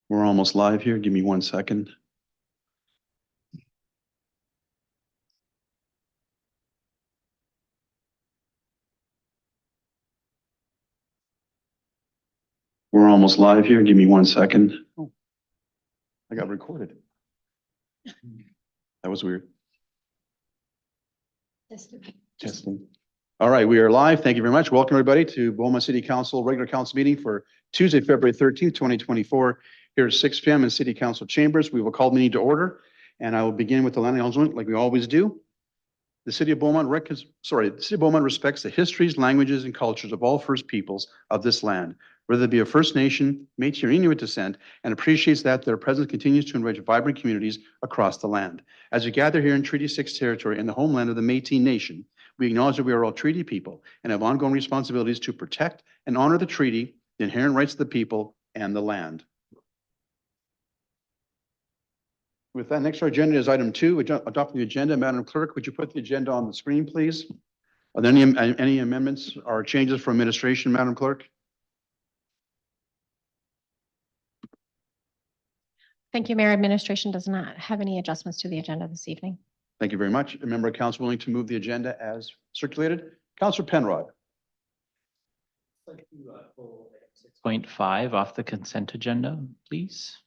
We're almost live here. Give me 1 second. We're almost live here. Give me 1 second. Oh, I got recorded. That was weird. Testing. All right, we are live. Thank you very much. Welcome everybody to Beaumont City Council regular council meeting for Tuesday, February 13th, 2024 here at 6 p.m. in City Council chambers. We will call the meeting to order and I will begin with the land acknowledgement like we always do. The City of Beaumont respects the histories, languages, and cultures of all First Peoples of this land, whether they be of First Nation, Métis, or Inuit descent, and appreciates that their presence continues to enrich vibrant communities across the land. As we gather here in Treaty 6 territory in the homeland of the Métis Nation, we acknowledge that we are all treaty people and have ongoing responsibilities to protect and honor the treaty, the inherent rights of the people, and the land. With that, next our agenda is item 2, adopting the agenda. Madam Clerk, would you put the agenda on the screen, please? Are there any amendments or changes from administration, Madam Clerk? Thank you, Mayor. Administration does not have any adjustments to the agenda this evening. Thank you very much. A member of council willing to move the agenda as circulated? Councilor Penrod. I'd like to pull 6.5 off the consent agenda, please.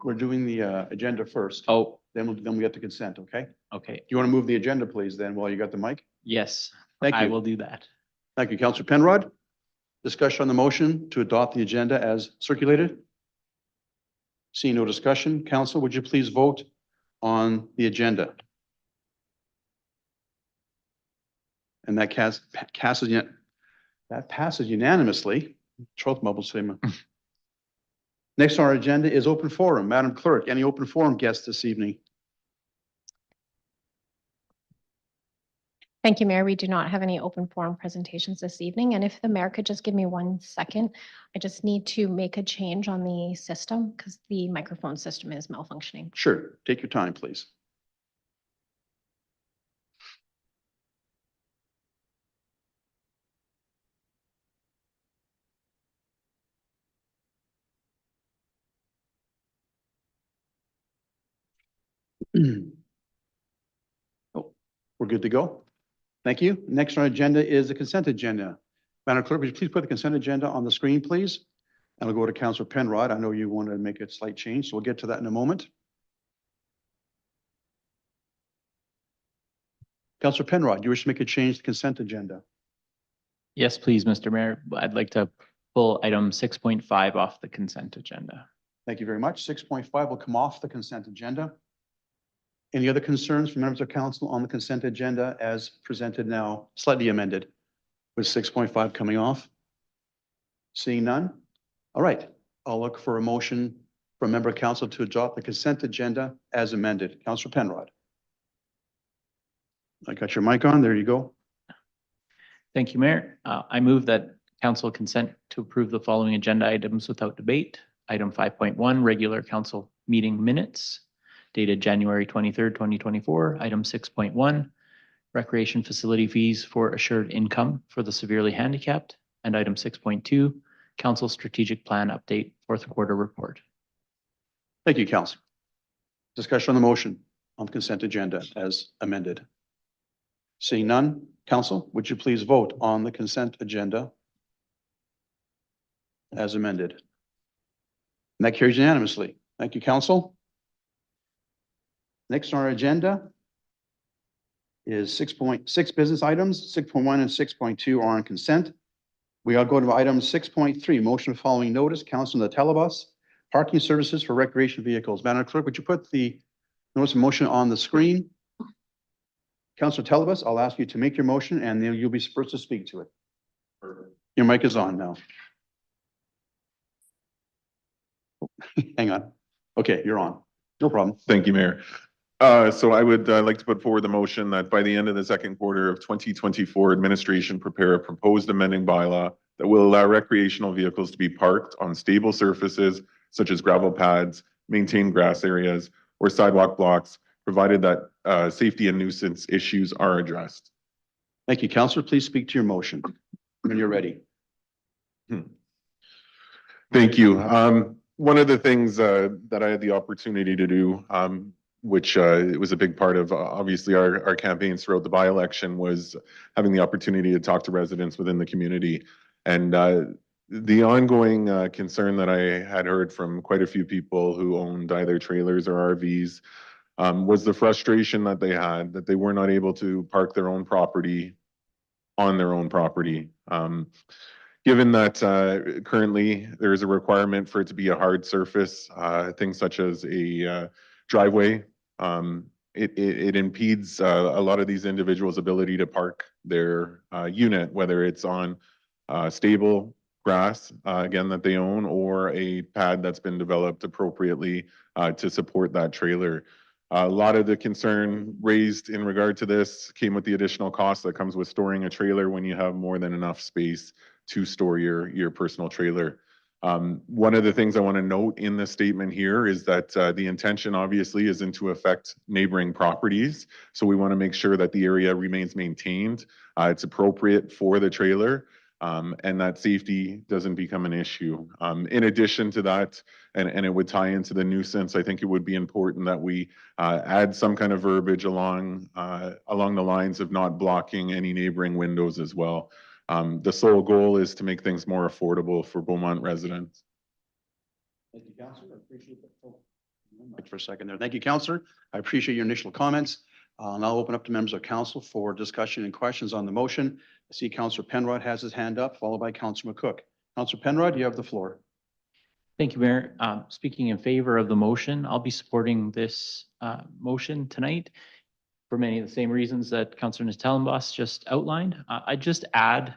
We're doing the agenda first. Oh, Then we get to consent, okay? okay. Do you want to move the agenda, please, then, while you got the mic? Yes, Thank you. I will do that. Thank you, Councilor Penrod. Discussion on the motion to adopt the agenda as circulated? Seeing no discussion, council, would you please vote on the agenda? And that passes unanimously. Next on our agenda is open forum. Madam Clerk, any open forum guests this evening? Thank you, Mayor. We do not have any open forum presentations this evening. And if the mayor could just give me 1 second, I just need to make a change on the system because the microphone system is malfunctioning. Sure. Take your time, please. Oh, we're good to go. Thank you. Next on our agenda is the consent agenda. Madam Clerk, would you please put the consent agenda on the screen, please? And we'll go to Councilor Penrod. I know you want to make a slight change, so we'll get to that in a moment. Councilor Penrod, you wish to make a change to the consent agenda? Yes, please, Mr. Mayor. I'd like to pull item 6.5 off the consent agenda. Thank you very much. 6.5 will come off the consent agenda. Any other concerns from members of council on the consent agenda as presented now, slightly amended, with 6.5 coming off? Seeing none? All right. I'll look for a motion from a member of council to adopt the consent agenda as amended. Councilor Penrod. I got your mic on. There you go. Thank you, Mayor. I move that council consent to approve the following agenda items without debate. Item 5.1, regular council meeting minutes dated January 23rd, 2024. Item 6.1, recreation facility fees for assured income for the severely handicapped. And item 6.2, council strategic plan update, fourth quarter report. Thank you, council. Discussion on the motion on the consent agenda as amended. Seeing none, council, would you please vote on the consent agenda as amended? And that carries unanimously. Thank you, council. Next on our agenda is 6.6 business items. 6.1 and 6.2 are on consent. We are going to item 6.3, motion following notice, council on the telebus, parking services for recreation vehicles. Madam Clerk, would you put the notice of motion on the screen? Councilor Telebus, I'll ask you to make your motion and then you'll be first to speak to it. Your mic is on now. Hang on. Okay, you're on. No problem. Thank you, Mayor. So I would like to put forward the motion that by the end of the second quarter of 2024, administration prepare a proposed amending bylaw that will allow recreational vehicles to be parked on stable surfaces such as gravel pads, maintained grass areas, or sidewalk blocks, provided that safety and nuisance issues are addressed. Thank you, Councilor. Please speak to your motion when you're ready. Thank you. one of the things that I had the opportunity to do, which it was a big part of obviously our campaigns throughout the by-election, was having the opportunity to talk to residents within the community. And the ongoing concern that I had heard from quite a few people who owned either trailers or RVs was the frustration that they had that they were not able to park their own property on their own property. Given that currently there is a requirement for it to be a hard surface, things such as a driveway, it impedes a lot of these individuals' ability to park their unit, whether it's on stable grass, again, that they own, or a pad that's been developed appropriately to support that trailer. A lot of the concern raised in regard to this came with the additional cost that comes with storing a trailer when you have more than enough space to store your personal trailer. One of the things I want to note in this statement here is that the intention obviously isn't to affect neighboring properties. So we want to make sure that the area remains maintained. It's appropriate for the trailer. And that safety doesn't become an issue. In addition to that, and it would tie into the nuisance, I think it would be important that we add some kind of verbiage along the lines of not blocking any neighboring windows as well. The sole goal is to make things more affordable for Beaumont residents. Thank you, Councillor. I appreciate that. For a second there. Thank you, Councillor. I appreciate your initial comments. I'll now open up to members of council for discussion and questions on the motion. I see Councillor Penrod has his hand up, followed by Councillor McCook. Councillor Penrod, you have the floor. Thank you, Mayor. Speaking in favor of the motion, I'll be supporting this motion tonight for many of the same reasons that Councillor Natellenbos just outlined. I just add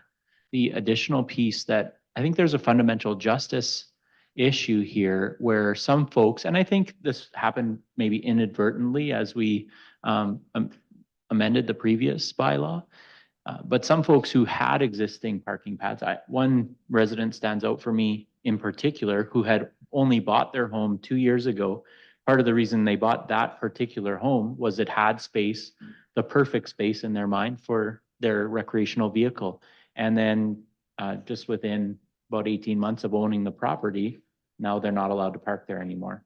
the additional piece that I think there's a fundamental justice issue here where some folks, and I think this happened maybe inadvertently as we amended the previous bylaw, but some folks who had existing parking pads, one resident stands out for me in particular who had only bought their home 2 years ago. Part of the reason they bought that particular home was it had space, the perfect space in their mind for their recreational vehicle. And then just within about 18 months of owning the property, now they're not allowed to park there anymore.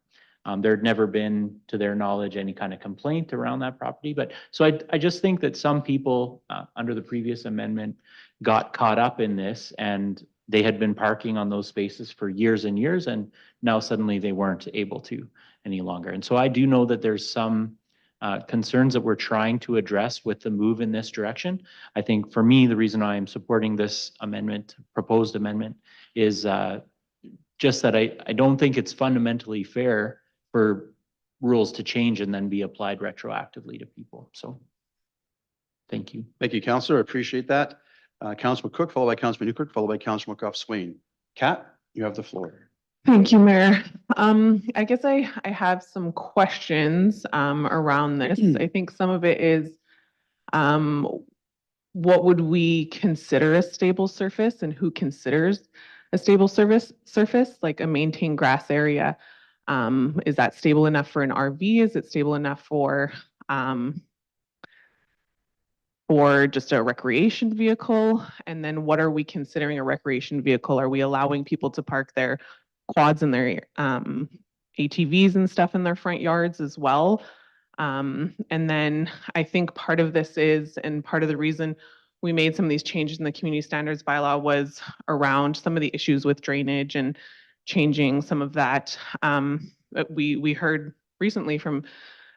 There had never been, to their knowledge, any kind of complaint around that property. But so I just think that some people under the previous amendment got caught up in this, and they had been parking on those spaces for years and years, and now suddenly they weren't able to any longer. And so I do know that there's some concerns that we're trying to address with the move in this direction. I think for me, the reason I am supporting this amendment, proposed amendment, is just that I don't think it's fundamentally fair for rules to change and then be applied retroactively to people. So thank you. Thank you, Councillor. I appreciate that. Councillor McCook, followed by Councillor Newkirk, followed by Councillor McGough-Swain. Kat, you have the floor. Thank you, Mayor. I guess I have some questions around this. I think some of it is what would we consider a stable surface and who considers a stable surface, like a maintained grass area? Is that stable enough for an RV? Is it stable enough for just a recreation vehicle? And then what are we considering a recreation vehicle? Are we allowing people to park their quads and their ATVs and stuff in their front yards as well? And then I think part of this is, and part of the reason we made some of these changes in the community standards bylaw was around some of the issues with drainage and changing some of that. We heard recently from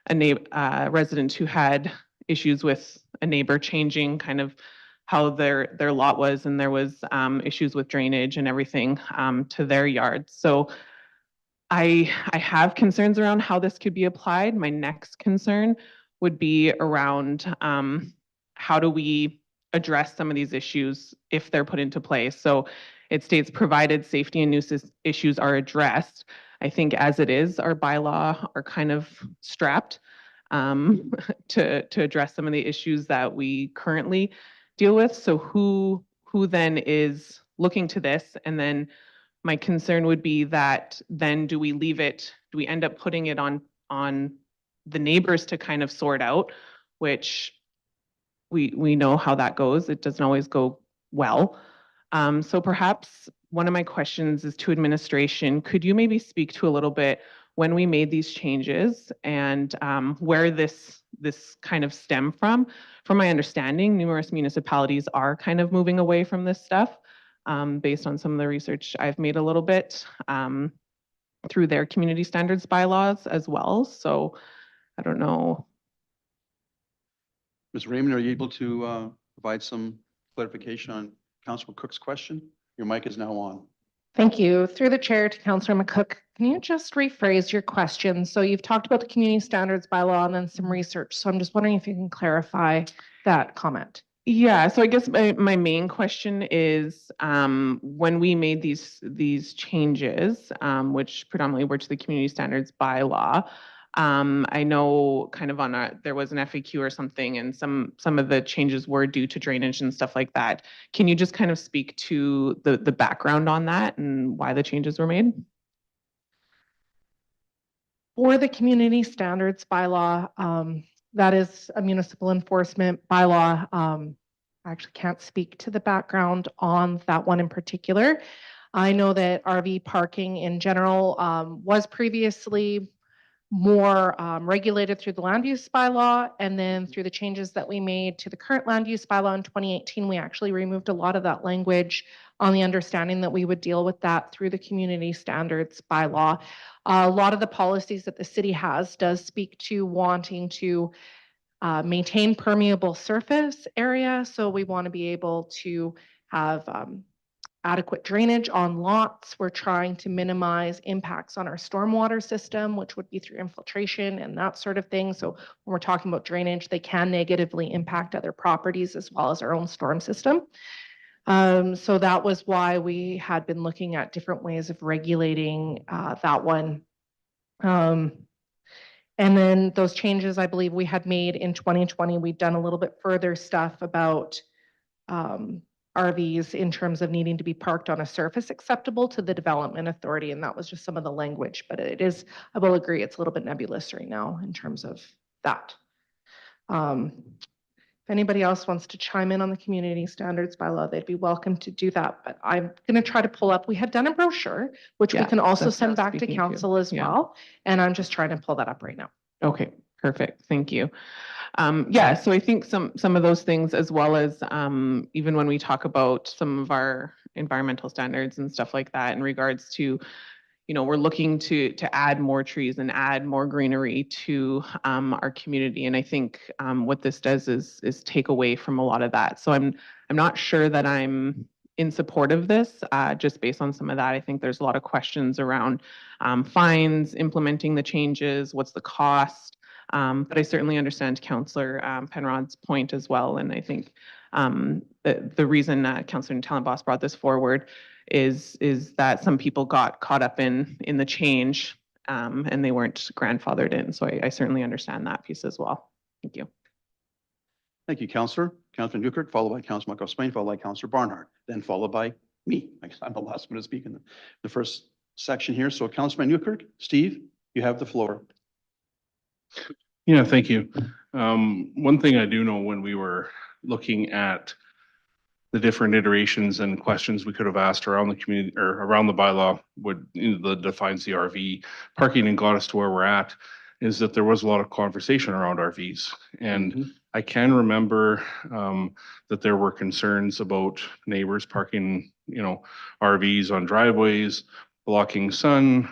a resident who had issues with a neighbor changing kind of how their lot was, and there was issues with drainage and everything to their yard. So I have concerns around how this could be applied. My next concern would be around how do we address some of these issues if they're put into place. So it states provided safety and nuisance issues are addressed. I think as it is, our bylaw are kind of strapped to address some of the issues that we currently deal with. So who then is looking to this? And then my concern would be that then do we leave it, do we end up putting it on the neighbors to kind of sort out, which we know how that goes. It doesn't always go well. So perhaps one of my questions is to administration. Could you maybe speak to a little bit when we made these changes and where this kind of stem from? From my understanding, numerous municipalities are kind of moving away from this stuff based on some of the research I've made a little bit through their community standards bylaws as well. So I don't know. Ms. Raymond, are you able to provide some clarification on Councilor Cook's question? Your mic is now on. Thank you. Through the chair to Councillor McCook, can you just rephrase your question? So you've talked about the community standards bylaw and then some research. So I'm just wondering if you can clarify that comment. Yeah, so I guess my main question is when we made these changes, which predominantly were to the community standards bylaw, I know kind of there was an FAQ or something, and some of the changes were due to drainage and stuff like that. Can you just kind of speak to the background on that and why the changes were made? For the community standards bylaw, that is a municipal enforcement bylaw. I actually can't speak to the background on that one in particular. I know that RV parking in general was previously more regulated through the land use bylaw, and then through the changes that we made to the current land use bylaw in 2018, we actually removed a lot of that language on the understanding that we would deal with that through the community standards bylaw. A lot of the policies that the city has does speak to wanting to maintain permeable surface area. So we want to be able to have adequate drainage on lots. We're trying to minimize impacts on our stormwater system, which would be through infiltration and that sort of thing. So when we're talking about drainage, they can negatively impact other properties as well as our own storm system. So that was why we had been looking at different ways of regulating that one. And then those changes, I believe we had made in 2020, we've done a little bit further stuff about RVs in terms of needing to be parked on a surface acceptable to the development authority. And that was just some of the language, but it is, I will agree, it's a little bit nebulous right now in terms of that. If anybody else wants to chime in on the community standards bylaw, they'd be welcome to do that. But I'm going to try to pull up, we had done a brochure, which we Yeah, can also that's what I send was back to speaking to. council as Yeah. well. And I'm just trying to pull that up right now. Okay, perfect. Thank you. Yeah, so I think some of those things, as well as even when we talk about some of our environmental standards and stuff like that in regards to, you know, we're looking to add more trees and add more greenery to our community. And I think what this does is take away from a lot of that. So I'm not sure that I'm in support of this, just based on some of that. I think there's a lot of questions around fines, implementing the changes, what's the cost? But I certainly understand Councillor Penrod's point as well. And I think the reason Councillor Talonboss brought this forward is that some people got caught up in the change and they weren't grandfathered in. So I certainly understand that piece as well. Thank you. Thank you, Councillor. Councillor Newkirk, followed by Councillor Michael Spain, followed by Councillor Barnhart, then followed by me. I'm the last one to speak in the first section here. So Councillor Newkirk, Steve, you have the floor. Yeah, thank you. One thing I do know, when we were looking at the different iterations and questions we could have asked around the community or around the bylaw, that defines the RV parking and got us to where we're at, is that there was a lot of conversation around RVs. And I can remember that there were concerns about neighbors parking, you know, RVs on driveways, blocking sun,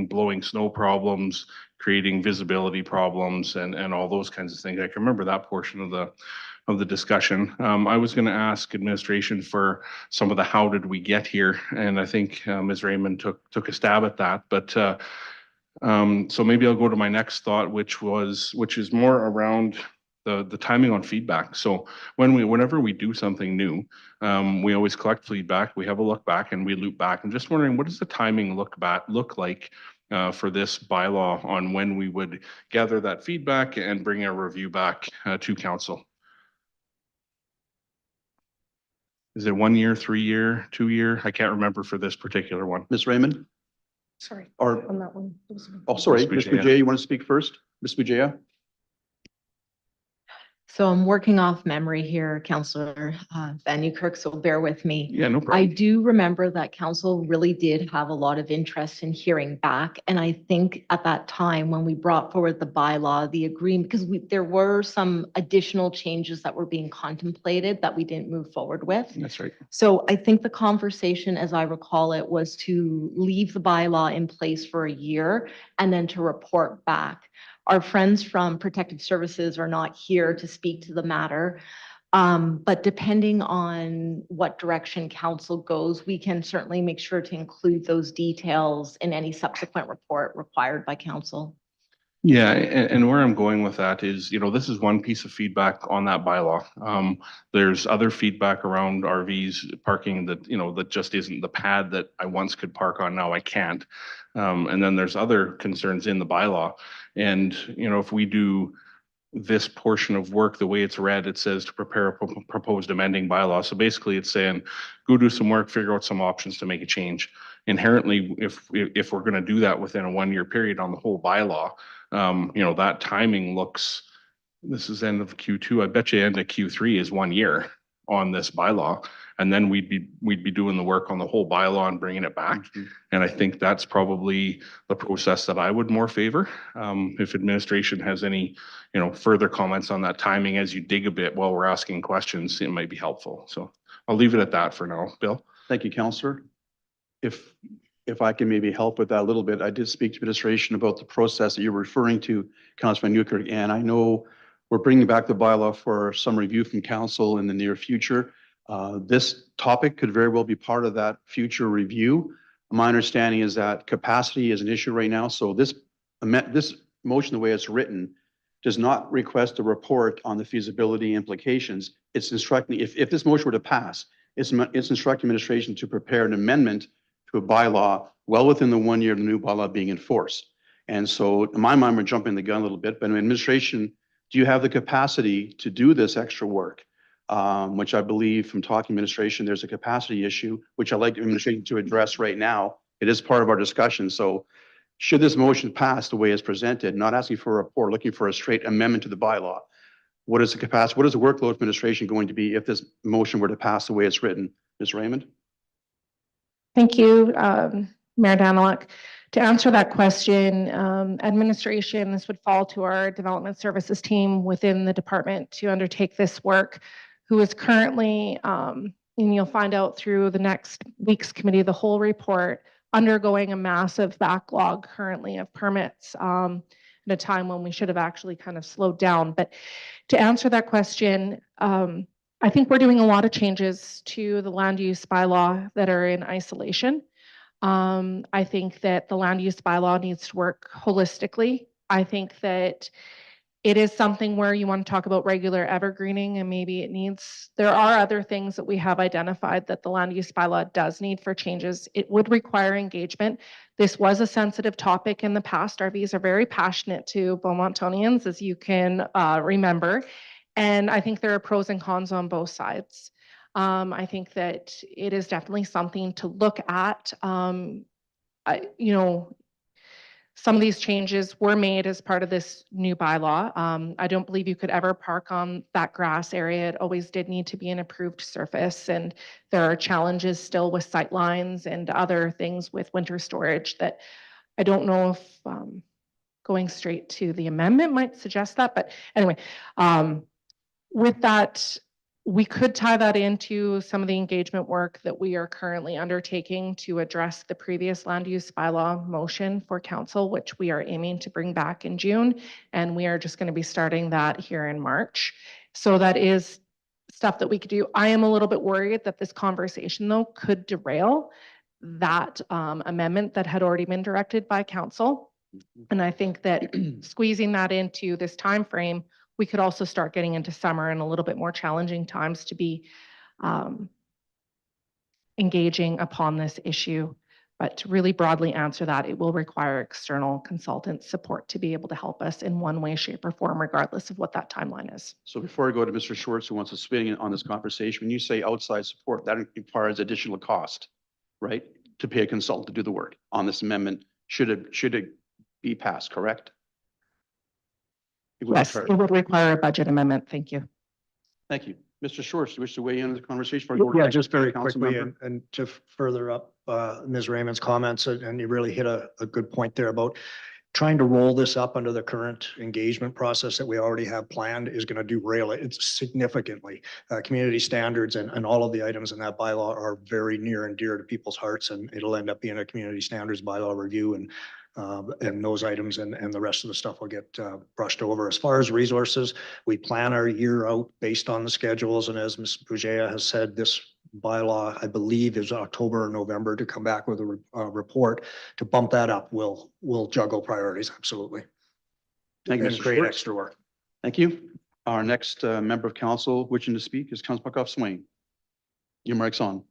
blowing snow problems, creating visibility problems, and all those kinds of things. I can remember that portion of the discussion. I was going to ask administration for some of the how did we get here, and I think Ms. Raymond took a stab at that. But so maybe I'll go to my next thought, which is more around the timing on feedback. So whenever we do something new, we always collect feedback, we have a look back, and we loop back. I'm just wondering, what does the timing look like for this bylaw on when we would gather that feedback and bring a review back to council? Is it 1 year, 3 year, 2 year? I can't remember for this particular one. Ms. Raymond? Sorry, Or, on that one. oh, sorry, Ms. Ms. Bujaya. Bujaya, you want to speak first? Ms. Bujaya? So I'm working off memory here, Councillor Van Newkirk, so bear with me. Yeah, no I problem. do remember that council really did have a lot of interest in hearing back. And I think at that time, when we brought forward the bylaw, the agreement, because there were some additional changes that were being contemplated that we didn't move forward with. That's right. So I think the conversation, as I recall it, was to leave the bylaw in place for a year and then to report back. Our friends from Protective Services are not here to speak to the matter. But depending on what direction council goes, we can certainly make sure to include those details in any subsequent report required by council. Yeah, and where I'm going with that is, this is one piece of feedback on that bylaw. There's other feedback around RVs parking that, that just isn't the pad that I once could park on, now I can't. And then there's other concerns in the bylaw. And, if we do this portion of work, the way it's read, it says to prepare a proposed amending bylaw. So basically it's saying, go do some work, figure out some options to make a change. Inherently, if we're going to do that within a 1-year period on the whole bylaw, that timing looks, this is end of Q2. I bet you end of Q3 is 1 year on this bylaw. And then we'd be doing the work on the whole bylaw and bringing it back. And I think that's probably the process that I would more favor. If administration has any, further comments on that timing as you dig a bit while we're asking questions, it might be helpful. So I'll leave it at that for now. Bill? Thank you, Councillor. If I can maybe help with that a little bit, I did speak to administration about the process that you're referring to, Councillor Newkirk, and I know we're bringing back the bylaw for some review from council in the near future. This topic could very well be part of that future review. My understanding is that capacity is an issue right now, so this motion, the way it's written, does not request a report on the feasibility implications. It's instructing, if this motion were to pass, it's instructing administration to prepare an amendment to a bylaw well within the 1 year of the new bylaw being enforced. And so in my mind, we're jumping the gun a little bit, but administration, do you have the capacity to do this extra work? Which I believe from talking to administration, there's a capacity issue, which I'd like administration to address right now. It is part of our discussion. So should this motion pass the way it's presented, not asking for a report, looking for a straight amendment to the bylaw, what is the capacity, what is the workload of administration going to be if this motion were to pass the way it's written? Ms. Raymond? Thank you, Mayor Daniluk. To answer that question, administration, this would fall to our development services team within the department to undertake this work, who is currently, and you'll find out through the next week's committee of the whole report, undergoing a massive backlog currently of permits at a time when we should have actually kind of slowed down. But to answer that question, I think we're doing a lot of changes to the land use bylaw that are in isolation. I think that the land use bylaw needs to work holistically. I think that it is something where you want to talk about regular evergreening, and maybe there are other things that we have identified that the land use bylaw does need for changes. It would require engagement. This was a sensitive topic in the past. RVs are very passionate to Beaumontonians, as you can remember. And I think there are pros and cons on both sides. I think that it is definitely something to look at. Some of these changes were made as part of this new bylaw. I don't believe you could ever park on that grass area. It always did need to be an approved surface. And there are challenges still with sight lines and other things with winter storage that I don't know if going straight to the amendment might suggest that. But anyway, with that, we could tie that into some of the engagement work that we are currently undertaking to address the previous land use bylaw motion for council, which we are aiming to bring back in June. And we are just going to be starting that here in March. So that is stuff that we could do. I am a little bit worried that this conversation, though, could derail that amendment that had already been directed by council. And I think that squeezing that into this time frame, we could also start getting into summer and a little bit more challenging times to be engaging upon this issue. But to really broadly answer that, it will require external consultant support to be able to help us in one way, shape, or form, regardless of what that timeline is. So before I go to Mr. Schwartz, who wants to spin in on this conversation, when you say outside support, that requires additional cost, right? To pay a consultant to do the work on this amendment, should it be passed, correct? It would Yes, require- it would require a budget amendment. Thank you. Thank you. Mr. Schwartz, do you wish to weigh in on the conversation? before I go to Yeah, the just next very council quickly, member? and to further up Ms. Raymond's comments, and you really hit a good point there about trying to roll this up under the current engagement process that we already have planned is going to derail it significantly. Community standards and all of the items in that bylaw are very near and dear to people's hearts, and it'll end up being a community standards bylaw review, and those items and the rest of the stuff will get brushed over. As far as resources, we plan our year out based on the schedules, and as Ms. Bougia has said, this bylaw, I believe, is October or November to come back with a report. To bump that up, we'll juggle priorities, absolutely. Thank you, And Mr. create Schwartz. extra work. Thank you. Our next member of council wishing to speak is Councilor Buckoff Swain. Your mic's on.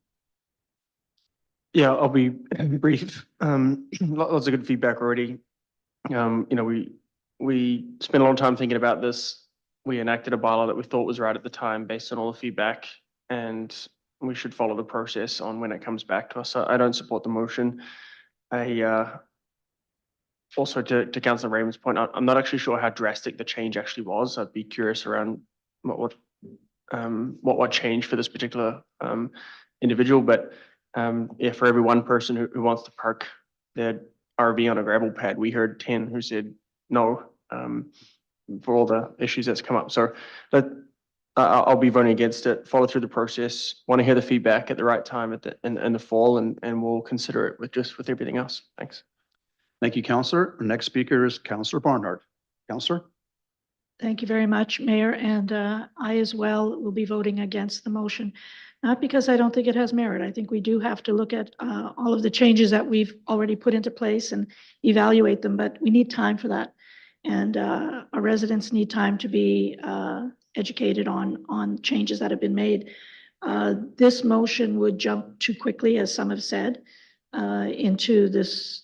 Yeah, I'll be brief. Lots of good feedback already. We spent a long time thinking about this. We enacted a bylaw that we thought was right at the time based on all the feedback, and we should follow the process on when it comes back to us. I don't support the motion. Also to Councillor Raymond's point, I'm not actually sure how drastic the change actually was. I'd be curious around what changed for this particular individual, but yeah, for every one person who wants to park their RV on a gravel pad, we heard 10 who said no, for all the issues that's come up. So I'll be voting against it, follow through the process, want to hear the feedback at the right time in the fall, and we'll consider it with everything else. Thanks. Thank you, Councillor. Our next speaker is Councillor Barnhart. Councillor? Thank you very much, Mayor, and I as well will be voting against the motion. Not because I don't think it has merit. I think we do have to look at all of the changes that we've already put into place and evaluate them, but we need time for that. And our residents need time to be educated on changes that have been made. This motion would jump too quickly, as some have said, into this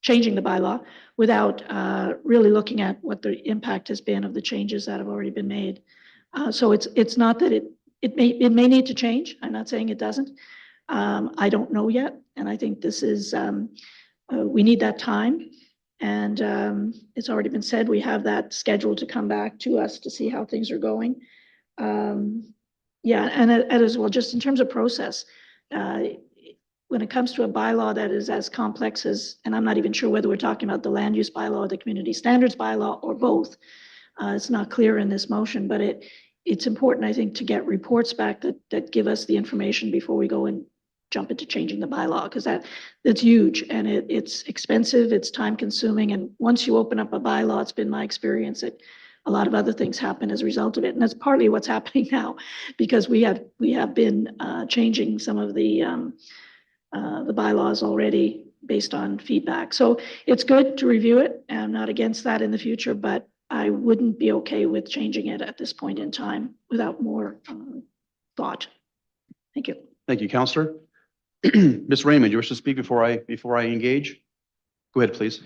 changing the bylaw without really looking at what the impact has been of the changes that have already been made. So it's not that it may need to change. I'm not saying it doesn't. I don't know yet, and I think this is we need that time. And it's already been said we have that scheduled to come back to us to see how things are going. Yeah, and as well, just in terms of process, when it comes to a bylaw that is as complex as, and I'm not even sure whether we're talking about the land use bylaw or the community standards bylaw or both. It's not clear in this motion, but it's important, I think, to get reports back that give us the information before we go and jump into changing the bylaw, because that's huge and it's expensive, it's time consuming. And once you open up a bylaw, it's been my experience that a lot of other things happen as a result of it. And that's partly what's happening now, because we have been changing some of the bylaws already based on feedback. So it's good to review it. I'm not against that in the future, but I wouldn't be okay with changing it at this point in time without more thought. Thank you. Thank you, Councillor. Ms. Raymond, you wish to speak before I engage? Go ahead, please.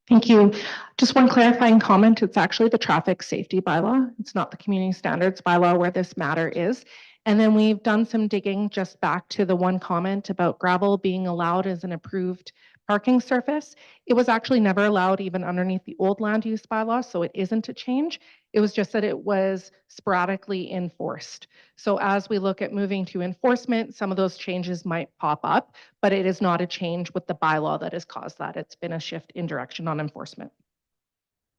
Thank you. Just one clarifying comment. It's actually the traffic safety bylaw. It's not the community standards bylaw where this matter is. And then we've done some digging just back to the one comment about gravel being allowed as an approved parking surface. It was actually never allowed even underneath the old land use bylaw, so it isn't a change. It was just that it was sporadically enforced. So as we look at moving to enforcement, some of those changes might pop up, but it is not a change with the bylaw that has caused that. It's been a shift in direction on enforcement.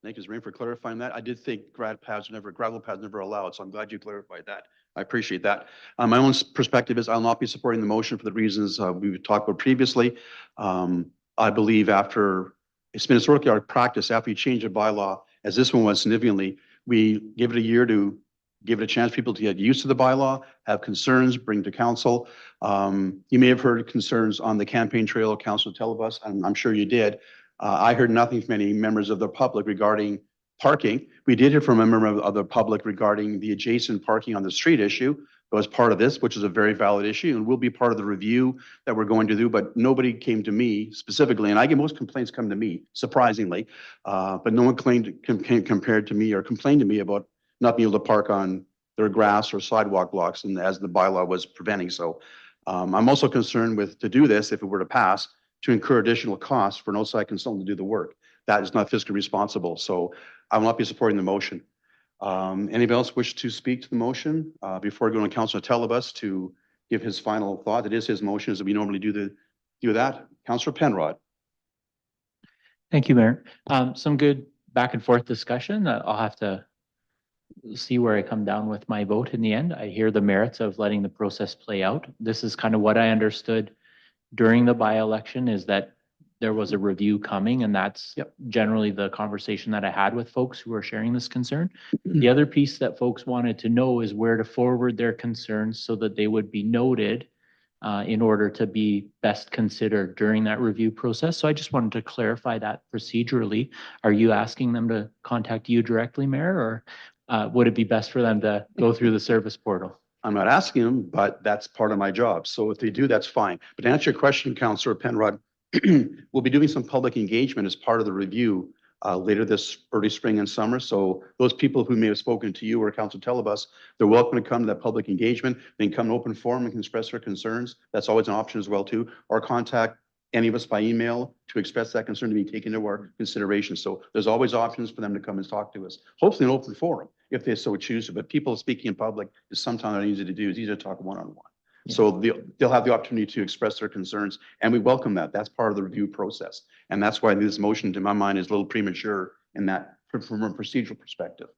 Thank you, Ms. Raymond, for clarifying that. I did think gravel pads never allowed, so I'm glad you clarified that. I appreciate that. My own perspective is I'll not be supporting the motion for the reasons we've talked about previously. I believe it's been historically our practice, after you change a bylaw, as this one was significantly, we give it a year to give it a chance for people to get used to the bylaw, have concerns, bring to council. You may have heard concerns on the campaign trail, Councilor Telebus, and I'm sure you did. I heard nothing from any members of the public regarding parking. We did hear from a member of the public regarding the adjacent parking on the street issue. That was part of this, which is a very valid issue and will be part of the review that we're going to do, but nobody came to me specifically, and I get most complaints come to me, surprisingly, but no one compared to me or complained to me about not being able to park on their grass or sidewalk blocks, and as the bylaw was preventing. So I'm also concerned to do this, if it were to pass, to incur additional costs for an outside consultant to do the work. That is not fiscally responsible. So I will not be supporting the motion. Anybody else wish to speak to the motion? Before going to Councilor Telebus to give his final thought, it is his motion as we normally do that. Councilor Penrod. Thank you, Mayor. Some good back and forth discussion. I'll have to see where I come down with my vote in the end. I hear the merits of letting the process play out. This is kind of what I understood during the by-election, is that there was a review coming, and that's generally the conversation that I had with folks who are sharing this concern. The other piece that folks wanted to know is where to forward their concerns so that they would be noted in order to be best considered during that review process. So I just wanted to clarify that procedurally. Are you asking them to contact you directly, Mayor, or would it be best for them to go through the service portal? I'm not asking them, but that's part of my job. So if they do, that's fine. But to answer your question, Councilor Penrod, we'll be doing some public engagement as part of the review later this early spring and summer. So those people who may have spoken to you or Councilor Telebus, they're welcome to come to that public engagement. They can come to open forum and can express their concerns. That's always an option as well too. Or contact any of us by email to express that concern to be taken into our consideration. So there's always options for them to come and talk to us. Hopefully an open forum if they so choose to. But people speaking in public is sometimes not easy to do. It's easier to talk one-on-one. Yeah. So they'll have the opportunity to express their concerns, and we welcome that. That's part of the review process. And that's why this motion, to my mind, is a little premature in that from a procedural perspective.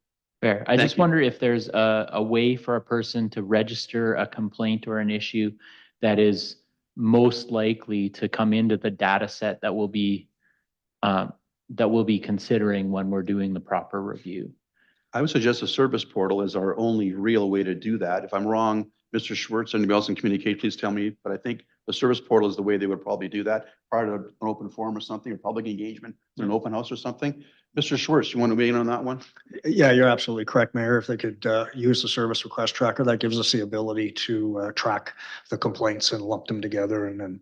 Fair. I Thank just you. wonder if there's a way for a person to register a complaint or an issue that is most likely to come into the data set that we'll be considering when we're doing the proper review. I would suggest a service portal is our only real way to do that. If I'm wrong, Mr. Schwartz, anybody else can communicate, please tell me. But I think the service portal is the way they would probably do that prior to an open forum or something, or public engagement, an open house or something. Mr. Schwartz, you want to weigh in on that one? Yeah, you're absolutely correct, Mayor. If they could use the service request tracker, that gives us the ability to track the complaints and lump them together and then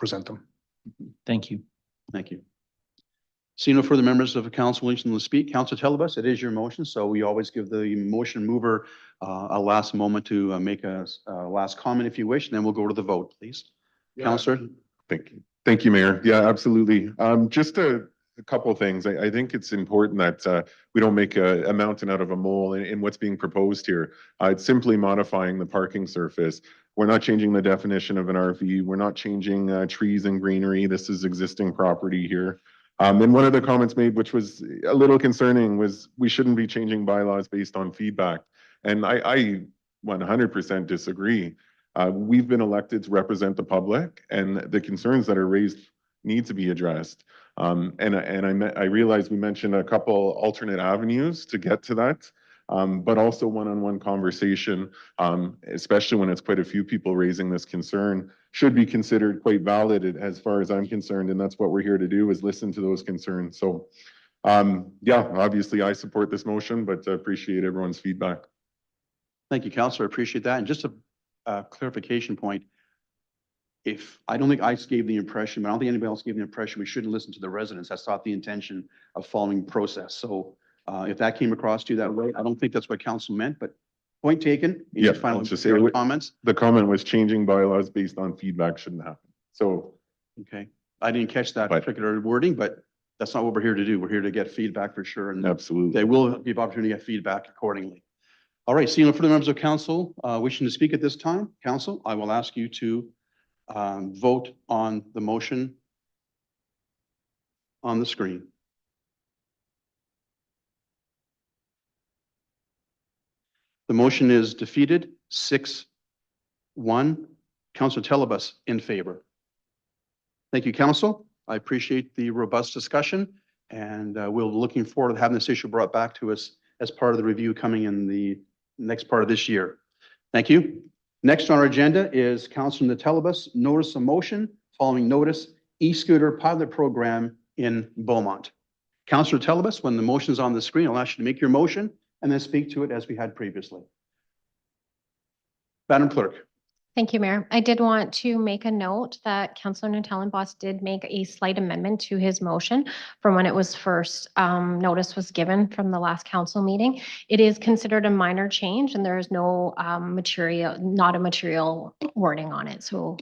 present them. Thank you. Thank you. See no further members of the council wishing to speak. Councilor Telebus, it is your motion, so we always give the motion mover a last moment to make a last comment if you wish, and then we'll go to the vote, please. Councilor? Thank you, Mayor. Yeah, absolutely. Just a couple of things. I think it's important that we don't make a mountain out of a mole in what's being proposed here. It's simply modifying the parking surface. We're not changing the definition of an RV. We're not changing trees and greenery. This is existing property here. And one of the comments made, which was a little concerning, was we shouldn't be changing bylaws based on feedback. And I 100% disagree. We've been elected to represent the public, and the concerns that are raised need to be addressed. And I realize we mentioned a couple alternate avenues to get to that, but also one-on-one conversation, especially when it's quite a few people raising this concern, should be considered quite valid as far as I'm concerned. And that's what we're here to do, is listen to those concerns. So yeah, obviously I support this motion, but I appreciate everyone's feedback. Thank you, Councilor. I appreciate that. And just a clarification point. If I don't think I gave the impression, but I don't think anybody else gave the impression we shouldn't listen to the residents. That's not the intention of following the process. So if that came across to you that way, I don't think that's what council meant, but point taken. In your final comments. The comment was changing bylaws based on feedback shouldn't happen. So. Okay. I didn't catch that particular wording, but that's not what we're here to do. We're here to get feedback for sure. And absolutely. They will give opportunity to get feedback accordingly. All right. Seeing no further members of council wishing to speak at this time, council, I will ask you to vote on the motion on the screen. The motion is defeated, 6-1. Councilor Telebus in favor. Thank you, council. I appreciate the robust discussion, and we're looking forward to having this issue brought back to us as part of the review coming in the next part of this year. Thank you. Next on our agenda is Councilor Telebus notice of motion following notice e-scooter pilot program in Beaumont. Councilor Telebus, when the motion is on the screen, I'll ask you to make your motion and then speak to it as we had previously. Madam Clerk. Thank you, Mayor. I did want to make a note that Councilor Natellenbos did make a slight amendment to his motion from when it was first notice was given from the last council meeting. It is considered a minor change and there is no not a material wording on it. So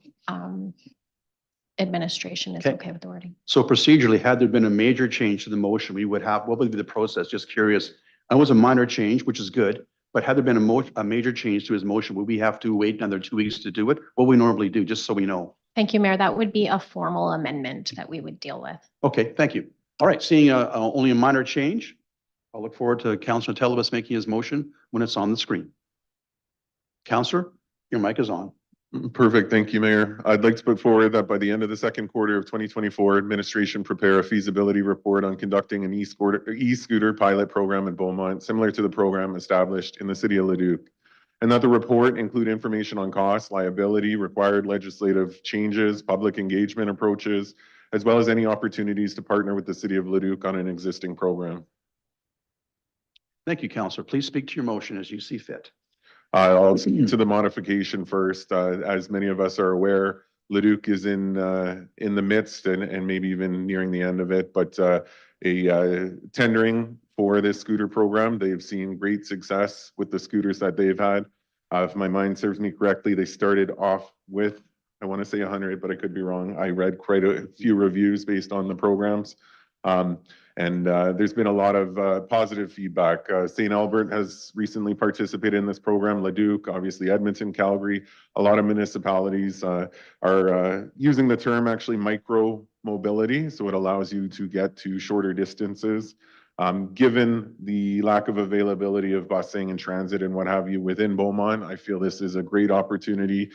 administration is okay with the wording. So procedurally, had there been a major change to the motion, we would have, what would be the process? Just curious. It was a minor change, which is good, but had there been a major change to his motion, would we have to wait another 2 weeks to do it? What we normally do, just so we know. Thank you, Mayor. That would be a formal amendment that we would deal with. Okay, thank you. All right, seeing only a minor change, I'll look forward to Councillor Telebas making his motion when it's on the screen. Councillor, your mic is on. Perfect. Thank you, Mayor. I'd like to put forward that by the end of the second quarter of 2024, administration prepare a feasibility report on conducting an e-scooter pilot program in Beaumont, similar to the program established in the city of Leduc. And that the report include information on costs, liability, required legislative changes, public engagement approaches, as well as any opportunities to partner with the city of Leduc on an existing program. Thank you, Councillor. Please speak to your motion as you see fit. I'll speak to the modification first. As many of us are aware, Leduc is in the midst and maybe even nearing the end of it, but a tendering for this scooter program. They've seen great success with the scooters that they've had. If my mind serves me correctly, they started off with, I want to say 100, but I could be wrong. I read quite a few reviews based on the programs. And there's been a lot of positive feedback. St. Albert has recently participated in this program, Leduc, obviously Edmonton, Calgary. A lot of municipalities are using the term actually micro mobility. So it allows you to get to shorter distances. Given the lack of availability of busing and transit and what have you within Beaumont, I feel this is a great opportunity,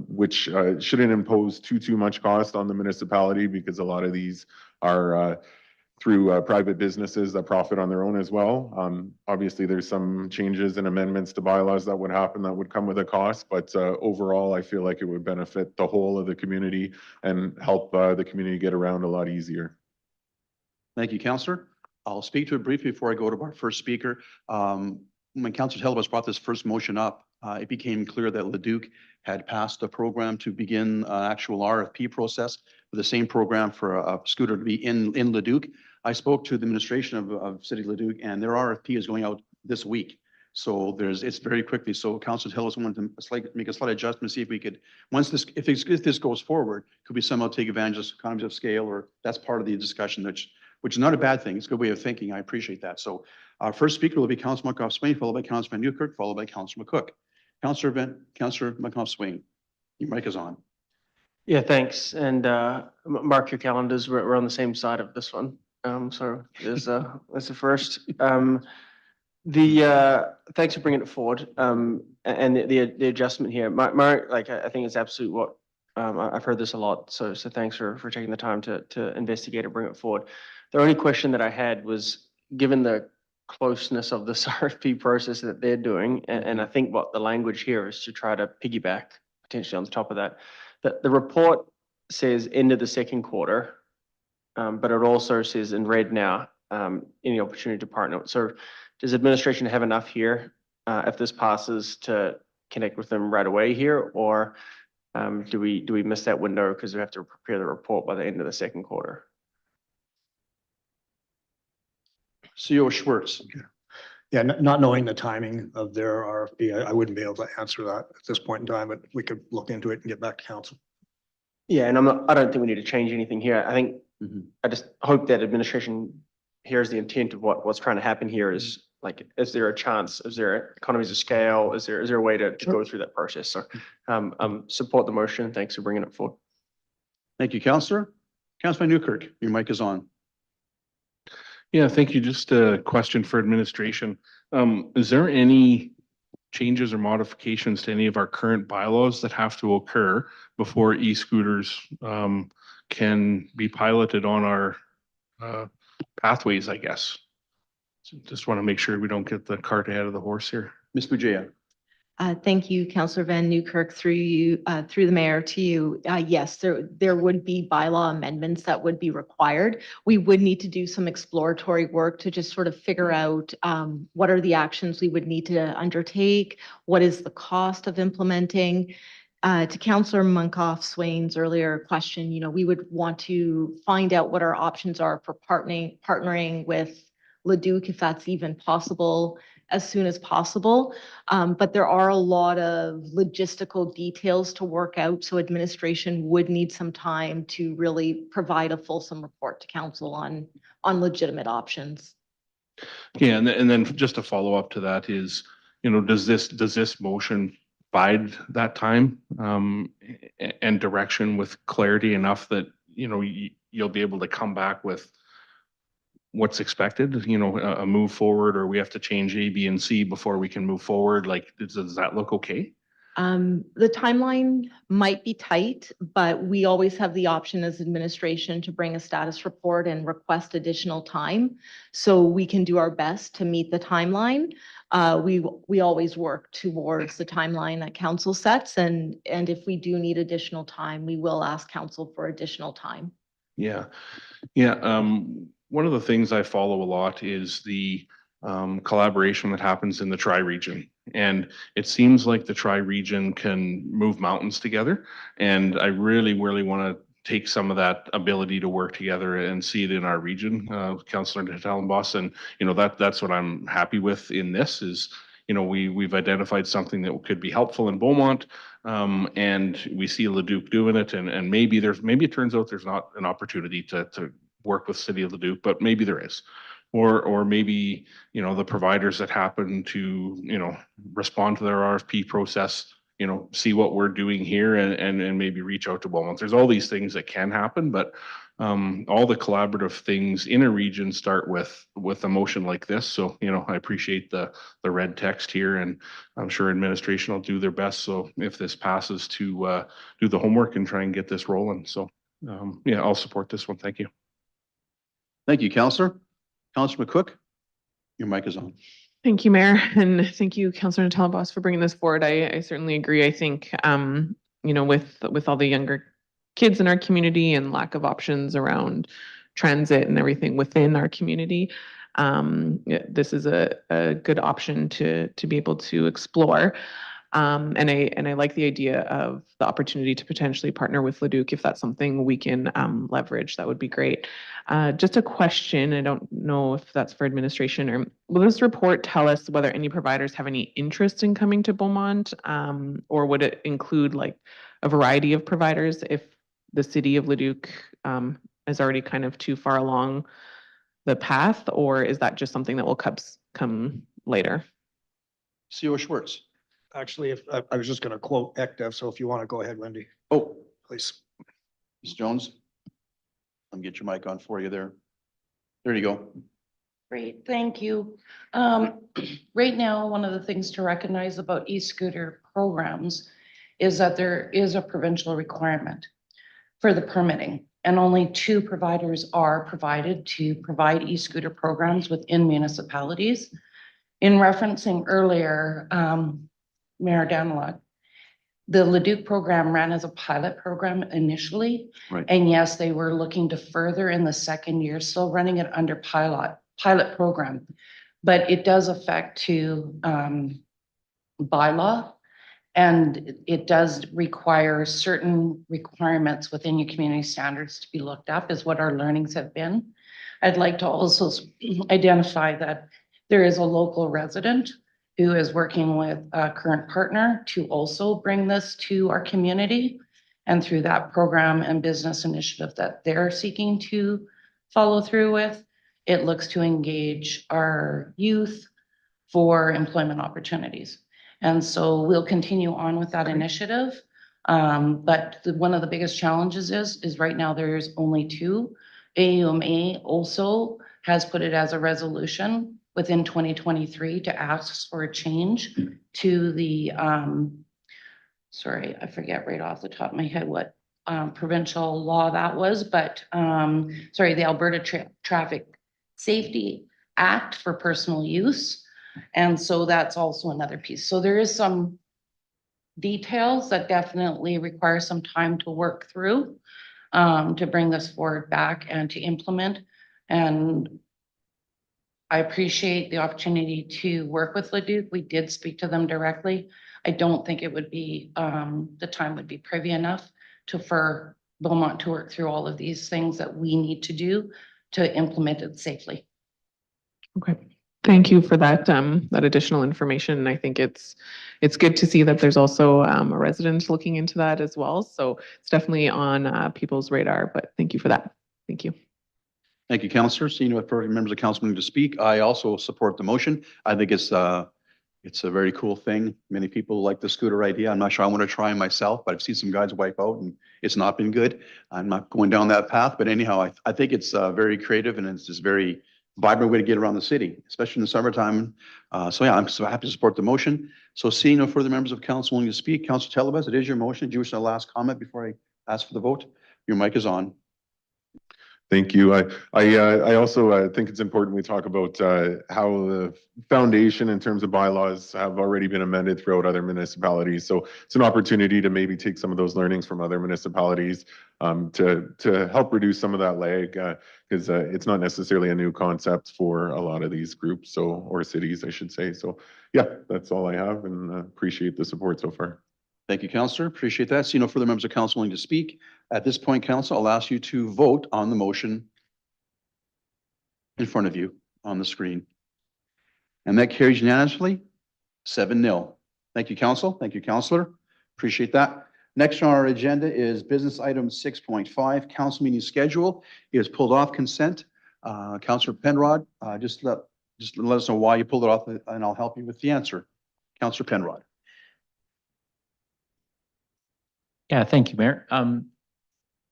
which shouldn't impose too much cost on the municipality, because a lot of these are through private businesses that profit on their own as well. Obviously, there's some changes and amendments to bylaws that would happen that would come with a cost, but overall, I feel like it would benefit the whole of the community and help the community get around a lot easier. Thank you, Councillor. I'll speak to it briefly before I go to our first speaker. When Councillor Telebas brought this first motion up, it became clear that Leduc had passed a program to begin actual RFP process for the same program for a scooter to be in Leduc. I spoke to the administration of City of Leduc, and their RFP is going out this week. So it's very quickly. So Councillor Telebas wanted to make a slight adjustment, see if we could, if this goes forward, could we somehow take advantage of economies of scale, or that's part of the discussion, which is not a bad thing. It's a good way of thinking. I appreciate that. So our first speaker will be Councillor McGough-Swain, followed by Councillor Van Newkirk, followed by Councillor McCook. Councillor McGough-Swain, your mic is on. Yeah, thanks. And mark your calendars. We're on the same side of this one. So there's the first. Thanks for bringing it forward. And the adjustment here, I think it's absolute what I've heard this a lot. So thanks for taking the time to investigate and bring it forward. The only question that I had was, given the closeness of this RFP process that they're doing, and I think what the language here is to try to piggyback potentially on the top of that, the report says end of the second quarter, but it also says in red now, any opportunity to partner. So does administration have enough here, if this passes, to connect with them right away here, or do we miss that window because we have to prepare the report by the end of the second quarter? CEO Schwartz. Yeah, not knowing the timing of their RFP, I wouldn't be able to answer that at this point in time, but we could look into it and get back to council. Yeah, and I don't think we need to change anything here. I think I just hope that administration hears the intent of what's trying to happen here. Is like, is there a chance? Is there economies of scale? Is there a way to go through that process? So support the motion. Thanks for bringing it forward. Thank you, Councillor. Councillor Newkirk, your mic is on. Yeah, thank you. Just a question for administration. Is there any changes or modifications to any of our current bylaws that have to occur before e-scooters can be piloted on our pathways, I guess? So just want to make sure we don't get the cart ahead of the horse here. Ms. Bujaya. Thank you, Councillor Van Newkirk, through the mayor to you. Yes, there would be bylaw amendments that would be required. We would need to do some exploratory work to just sort of figure out what are the actions we would need to undertake, what is the cost of implementing. To Councillor Munkoff-Swain's earlier question, we would want to find out what our options are for partnering with Leduc, if that's even possible, as soon as possible. But there are a lot of logistical details to work out, so administration would need some time to really provide a fulsome report to council on legitimate options. Yeah, and then just a follow up to that is, does this motion provide that time and direction with clarity enough that, you'll be able to come back with what's expected, a move forward, or we have to change A, B, and C before we can move forward? Like, does that look okay? The timeline might be tight, but we always have the option as administration to bring a status report and request additional time. So we can do our best to meet the timeline. We always work towards the timeline that council sets, and if we do need additional time, we will ask council for additional time. Yeah. One of the things I follow a lot is the collaboration that happens in the tri-region. And it seems like the tri-region can move mountains together. And I really, really want to take some of that ability to work together and see it in our region, Councillor Talonbos. And, that's what I'm happy with in this is, we've identified something that could be helpful in Beaumont. And we see Leduc doing it, and maybe it turns out there's not an opportunity to work with City of Leduc, but maybe there is. Or maybe, the providers that happen to, respond to their RFP process, see what we're doing here and maybe reach out to Beaumont. There's all these things that can happen, but all the collaborative things in a region start with a motion like this. So, I appreciate the red text here, and I'm sure administration will do their best. So if this passes, to do the homework and try and get this rolling. So yeah, I'll support this one. Thank you. Thank you, Councillor. Councillor McCook, your mic is on. Thank you, Mayor, and thank you, Councillor Talonbos, for bringing this forward. I certainly agree. I think, with all the younger kids in our community and lack of options around transit and everything within our community, this is a good option to be able to explore. And I like the idea of the opportunity to potentially partner with Leduc. If that's something we can leverage, that would be great. Just a question, I don't know if that's for administration, or will this report tell us whether any providers have any interest in coming to Beaumont? Or would it include like a variety of providers if the City of Leduc is already kind of too far along the path, or is that just something that will come later? CO Schwartz. Actually, if I was just going to quote ECDF, so if you want to go ahead, Wendy, Oh, please. Ms. Jones. Let me get your mic on for you there. There you go. Great, thank you. Right now, one of the things to recognize about e-scooter programs is that there is a provincial requirement for the permitting, and only 2 providers are provided to provide e-scooter programs within municipalities. In referencing earlier, Mayor Daniluk, the Leduc program ran as a pilot program initially. Right. And yes, they were looking to further in the second year, still running it under pilot program. But it does affect to bylaw, and it does require certain requirements within your community standards to be looked up, is what our learnings have been. I'd like to also identify that there is a local resident who is working with a current partner to also bring this to our community. And through that program and business initiative that they're seeking to follow through with, it looks to engage our youth for employment opportunities. And so we'll continue on with that initiative. But one of the biggest challenges is right now there's only 2. AUMA also has put it as a resolution within 2023 to ask for a change to the, sorry, I forget right off the top of my head what provincial law that was, but sorry, the Alberta Traffic Safety Act for personal use. And so that's also another piece. So there is some details that definitely require some time to work through to bring this forward back and to implement. And I appreciate the opportunity to work with Leduc. We did speak to them directly. I don't think it would be, the time would be privy enough for Beaumont to work through all of these things that we need to do to implement it safely. Okay, thank you for that that additional information. I think it's good to see that there's also a resident looking into that as well. So it's definitely on people's radar, but thank you for that. Thank you. Thank you, Counselor. Seeing no further members of council willing to speak, I also support the motion. I think it's a very cool thing. Many people like the scooter idea. I'm not sure I want to try myself, but I've seen some guys wipe out and it's not been good. I'm not going down that path, but anyhow, I think it's very creative and it's just very vibrant way to get around the city, especially in the summertime. So yeah, I'm so happy to support the motion. So seeing no further members of council willing to speak, Councilor Telebas, it is your motion. Do you wish a last comment before I ask for the vote? Your mic is on. Thank you. I also think it's important we talk about how the foundation in terms of bylaws have already been amended throughout other municipalities. So it's an opportunity to maybe take some of those learnings from other municipalities to help reduce some of that lag because it's not necessarily a new concept for a lot of these groups or cities, I should say. So yeah, that's all I have and appreciate the support so far. Thank you, Councillor. Appreciate that. See no further members of council willing to speak. At this point, Council, I'll ask you to vote on the motion in front of you on the screen. And that carries unanimously, 7-0. Thank you, Council. Thank you, Councillor. Appreciate that. Next on our agenda is business item 6.5, council meeting schedule. It is pulled off consent. Councillor Penrod, just let us know why you pulled it off and I'll help you with the answer. Councillor Penrod. Yeah, thank you, Mayor.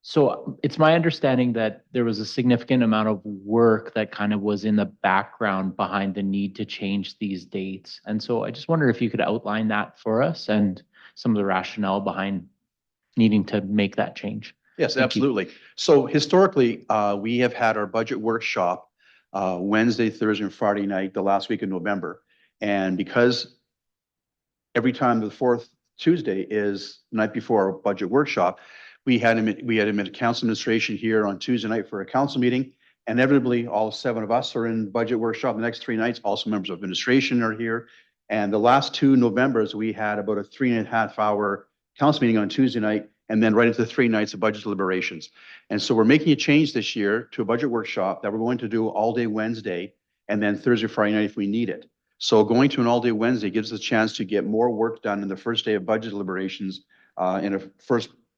So it's my understanding that there was a significant amount of work that kind of was in the background behind the need to change these dates. And so I just wonder if you could outline that for us and some of the rationale behind needing to make that change. Yes, Thank you. absolutely. So historically, we have had our budget workshop Wednesday, Thursday, and Friday night, the last week of November. And because every time the fourth Tuesday is the night before our budget workshop, we had a council administration here on Tuesday night for a council meeting. And inevitably, all 7 of us are in budget workshop the next 3 nights. Also members of administration are here. And the last 2 Novembers, we had about a 3.5-hour council meeting on Tuesday night, and then right into the 3 nights of budget deliberations. And so we're making a change this year to a budget workshop that we're going to do all day Wednesday and then Thursday, Friday night if we need it. So going to an all day Wednesday gives us a chance to get more work done in the first day of budget deliberations in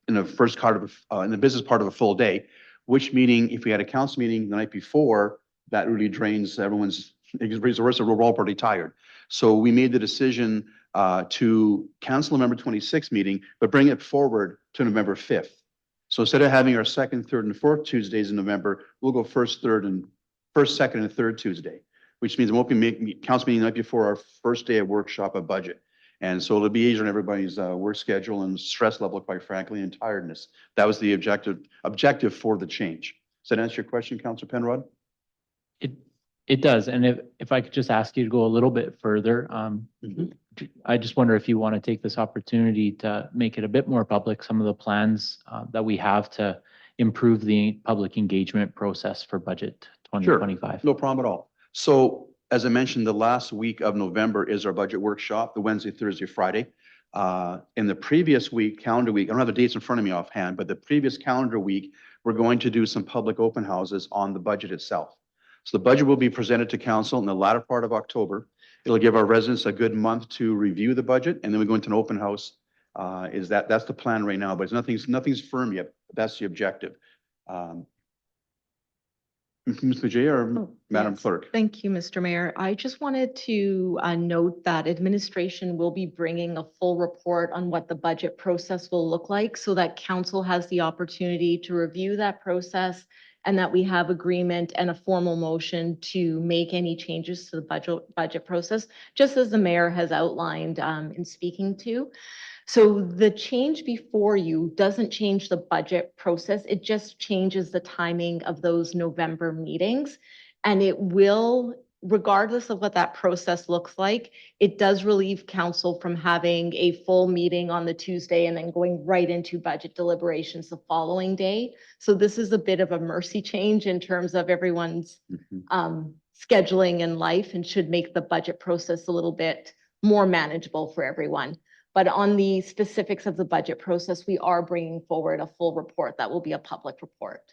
the business part of a full day, which meaning if we had a council meeting the night before, that really drains everyone's resources. We're all pretty tired. So we made the decision to cancel November 26th meeting, but bring it forward to November 5th. So instead of having our second, third, and fourth Tuesdays in November, we'll go first, second, and third Tuesday, which means we won't be council meeting the night before our first day of workshop of budget. And so it'll be easier on everybody's work schedule and stress level, quite frankly, and tiredness. That was the objective for the change. Does that answer your question, Councillor Penrod? It does. And if I could just ask you to go a little bit further, I just wonder if you want to take this opportunity to make it a bit more public, some of the plans that we have to improve the public engagement process for budget 2025. Sure. No problem at all. So as I mentioned, the last week of November is our budget workshop, the Wednesday, Thursday, Friday. In the previous week, calendar week, I don't have the dates in front of me offhand, but the previous calendar week, we're going to do some public open houses on the budget itself. So the budget will be presented to council in the latter part of October. It'll give our residents a good month to review the budget, and then we go into an open house. That's the plan right now, but nothing's firm yet. That's the objective. Ms. Majay or Madam Clerk? Thank you, Mr. Mayor. I just wanted to note that administration will be bringing a full report on what the budget process will look like so that council has the opportunity to review that process and that we have agreement and a formal motion to make any changes to the budget process, just as the mayor has outlined in speaking to. So the change before you doesn't change the budget process. It just changes the timing of those November meetings. And it will, regardless of what that process looks like, it does relieve council from having a full meeting on the Tuesday and then going right into budget deliberations the following day. So this is a bit of a mercy change in terms of everyone's scheduling in life and should make the budget process a little bit more manageable for everyone. But on the specifics of the budget process, we are bringing forward a full report that will be a public report.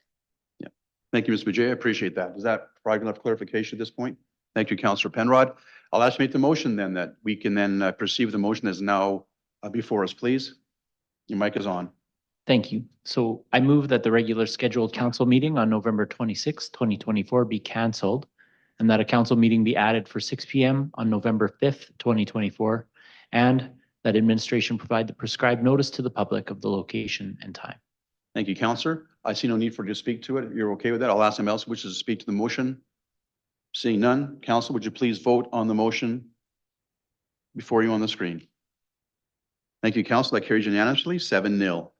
Yeah. Thank you, Ms. Majay. I appreciate that. Does that provide enough clarification at this point? Thank you, Councillor Penrod. I'll ask you to make the motion then that we can then proceed with the motion that is now before us, please. Your mic is on. Thank you. So I move that the regular scheduled council meeting on November 26, 2024 be canceled and that a council meeting be added for 6 PM on November 5th, 2024, and that administration provide the prescribed notice to the public of the location and time. Thank you, Counselor. I see no need for you to speak to it. If you're okay with that, I'll ask anyone else who wishes to speak to the motion. Seeing none, Council, would you please vote on the motion before you on the screen? Thank you, Council. That carries unanimously, 7-0.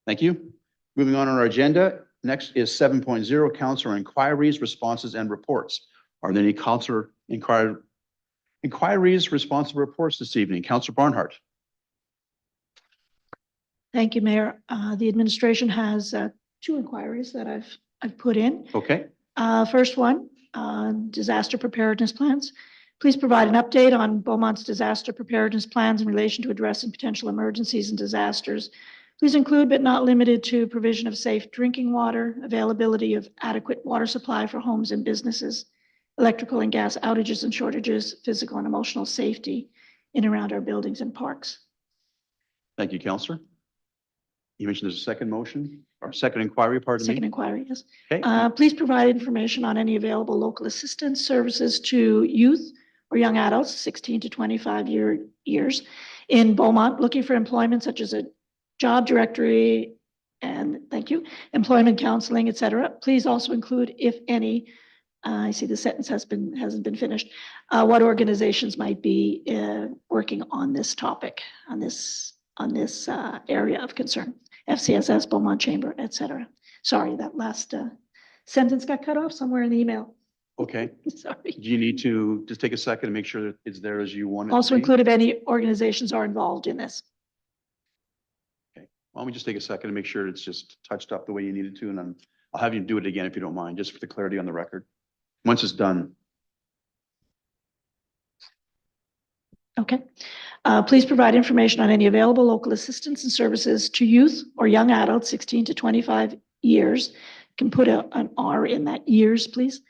Thank you. Moving on our agenda, next is 7.0, Councilor inquiries, responses, and reports. Are there any Councilor inquiries, responsive reports this evening? Councilor Barnhart. Thank you, Mayor. The administration has two inquiries that I've put in. Okay. First one, disaster preparedness plans. Please provide an update on Beaumont's disaster preparedness plans in relation to addressing potential emergencies and disasters. Please include but not limited to provision of safe drinking water, availability of adequate water supply for homes and businesses, electrical and gas outages and shortages, physical and emotional safety in and around our buildings and parks. Thank you, Councilor. You mentioned there's a second motion or second inquiry, pardon me. Second inquiry, yes. Okay. Please provide information on any available local assistance services to youth or young adults, 16 to 25 years in Beaumont, looking for employment such as a job directory and thank you, employment counseling, et cetera. Please also include, if any, I see the sentence hasn't been finished, what organizations might be working on this topic, on this area of concern. FCSS, Beaumont Chamber, et cetera. Sorry, that last sentence got cut off somewhere in the email. Okay. Sorry. Do you need to just take a second and make sure that it's there as you want it to Also be? include if any organizations are involved in this. Why don't we just take a second and make sure it's just touched up the way you needed to, and then I'll have you do it again if you don't mind, just for the clarity on the record. Once it's done. Okay. Please provide information on any available local assistance and services to youth or young adults, 16 to 25 years. You can put an R in that years, please.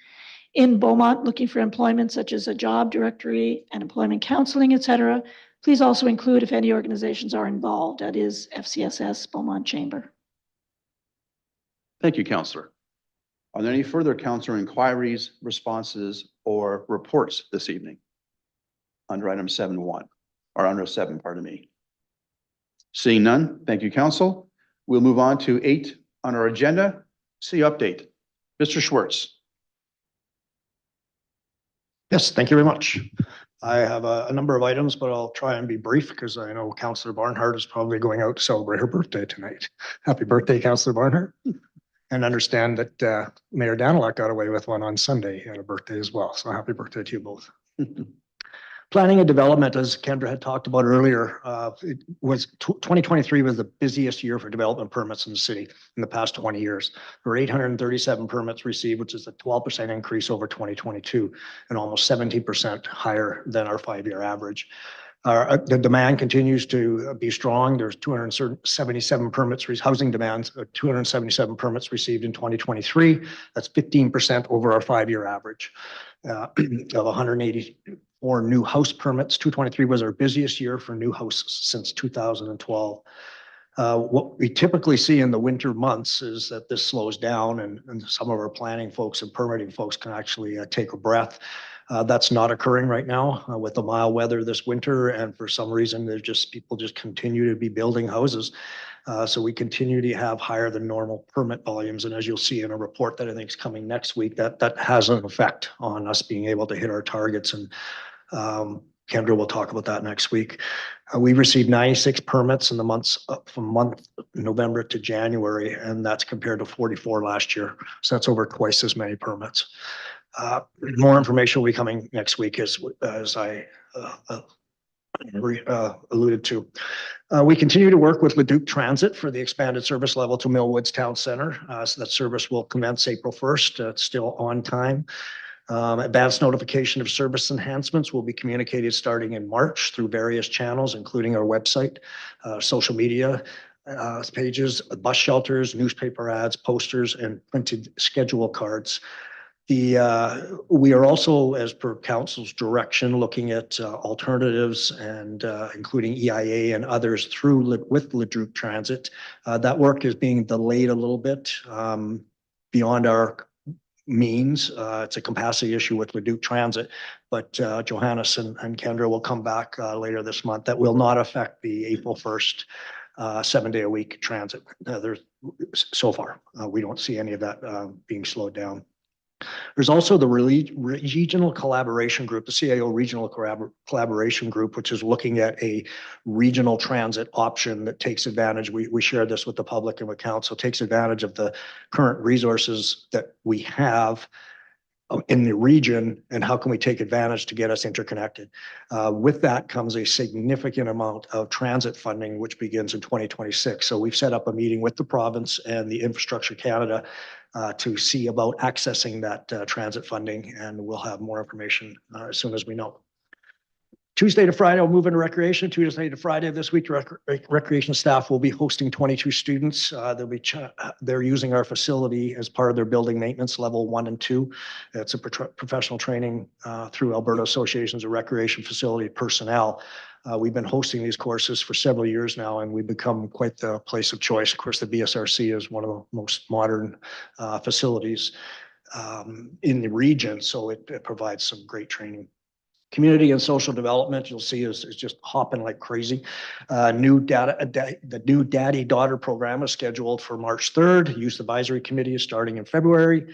In Beaumont, looking for employment such as a job directory and employment counseling, et cetera. Please also include if any organizations are involved, that is FCSS, Beaumont Chamber. Thank you, Councillor. Are there any further Councillor inquiries, responses, or reports this evening? Under item 7.1, or under 7, pardon me. Seeing none, thank you, Council. We'll move on to 8 on our agenda, city update. Mr. Schwartz. Yes, thank you very much. I have a number of items, but I'll try and be brief because I know Councillor Barnhart is probably going out to celebrate her birthday tonight. Happy birthday, Councillor Barnhart. And understand that Mayor Daniluk got away with one on Sunday. He had a birthday as well. So happy birthday to you both. Planning and development, as Kendra had talked about earlier, 2023 was the busiest year for development permits in the city in the past 20 years. There were 837 permits received, which is a 12% increase over 2022 and almost 17% higher than our 5-year average. The demand continues to be strong. There's 277 permits, housing demands, 277 permits received in 2023. That's 15% over our 5-year average of 184 new house permits. 2023 was our busiest year for new houses since 2012. What we typically see in the winter months is that this slows down and some of our planning folks and permitting folks can actually take a breath. That's not occurring right now with the mild weather this winter, and for some reason, people just continue to be building houses. So we continue to have higher than normal permit volumes, and as you'll see in a report that I think is coming next week, that has an effect on us being able to hit our targets. And Kendra will talk about that next week. We received 96 permits in the months from November to January, and that's compared to 44 last year. So that's over twice as many permits. More information will be coming next week as I alluded to. We continue to work with Leduc Transit for the expanded service level to Millwoods Town Center. So that service will commence April 1st. It's still on time. Advanced notification of service enhancements will be communicated starting in March through various channels, including our website, social media pages, bus shelters, newspaper ads, posters, and printed schedule cards. We are also, as per council's direction, looking at alternatives and including EIA and others with Leduc Transit. That work is being delayed a little bit beyond our means. It's a capacity issue with Leduc Transit, but Johannes and Kendra will come back later this month. That will not affect the April 1st 7-day-a-week transit. So far, we don't see any of that being slowed down. There's also the regional collaboration group, the CIO regional collaboration group, which is looking at a regional transit option that takes advantage. We share this with the public and with council, takes advantage of the current resources that we have in the region, and how can we take advantage to get us interconnected. With that comes a significant amount of transit funding, which begins in 2026. So we've set up a meeting with the province and the Infrastructure Canada to see about accessing that transit funding, and we'll have more information as soon as we know. Tuesday to Friday, I'll move into recreation. Tuesday to Friday of this week, recreation staff will be hosting 22 students. They're using our facility as part of their building maintenance level 1 and 2. It's a professional training through Alberta Associations of Recreation Facility Personnel. We've been hosting these courses for several years now, and we've become quite the place of choice. Of course, the BSRC is one of the most modern facilities in the region, so it provides some great training. Community and social development, you'll see is just hopping like crazy. The new daddy-daughter program is scheduled for March 3rd. Youth Advisory Committee is starting in February.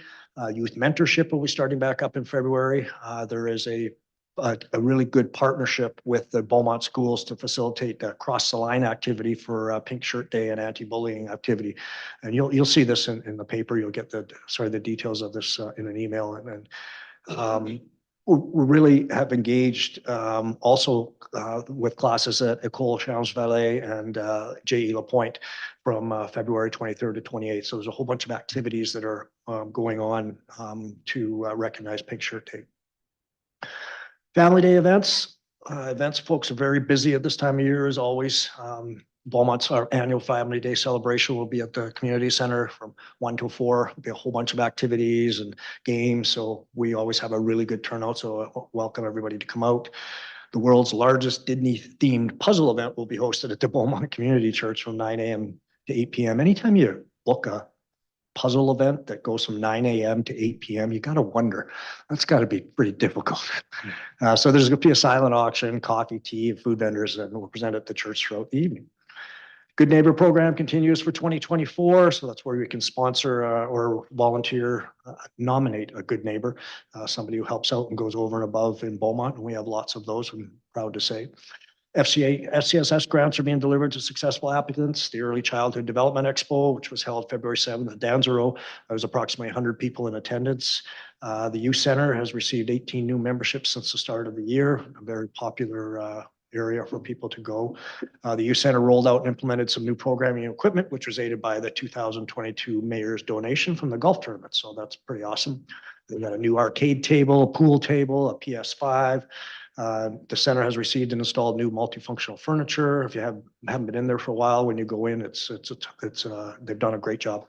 Youth mentorship will be starting back up in February. There is a really good partnership with the Beaumont schools to facilitate the cross the line activity for Pink Shirt Day and anti-bullying activity. And you'll see this in the paper. You'll get the details of this in an email. And we really have engaged also with classes at École Charles Vallée and J.E. Lapointe from February 23rd to 28th. So there's a whole bunch of activities that are going on to recognize Pink Shirt Day. Family Day events. Folks are very busy at this time of year as always. Beaumont's our annual Family Day celebration will be at the community center from 1 to 4. There'll be a whole bunch of activities and games. So we always have a really good turnout. So I welcome everybody to come out. The world's largest Disney-themed puzzle event will be hosted at the Beaumont Community Church from 9 a.m. to 8 p.m. Anytime you book a puzzle event that goes from 9 a.m. to 8 p.m., you got to wonder, that's got to be pretty difficult. So there's going to be a silent auction, coffee, tea, and food vendors, and we'll present at the church throughout the evening. Good Neighbor program continues for 2024. So that's where we can sponsor or volunteer, nominate a good neighbor, somebody who helps out and goes over and above in Beaumont. And we have lots of those, I'm proud to say. FCSS grants are being delivered to successful applicants. The Early Childhood Development Expo, which was held February 7th at Dansero, there was approximately 100 people in attendance. The Youth Center has received 18 new memberships since the start of the year, a very popular area for people to go. The Youth Center rolled out and implemented some new programming equipment, which was aided by the 2022 mayor's donation from the golf tournament. So that's pretty awesome. They've got a new arcade table, a pool table, a PS5. The center has received and installed new multifunctional furniture. If you haven't been in there for a while, when you go in, they've done a great job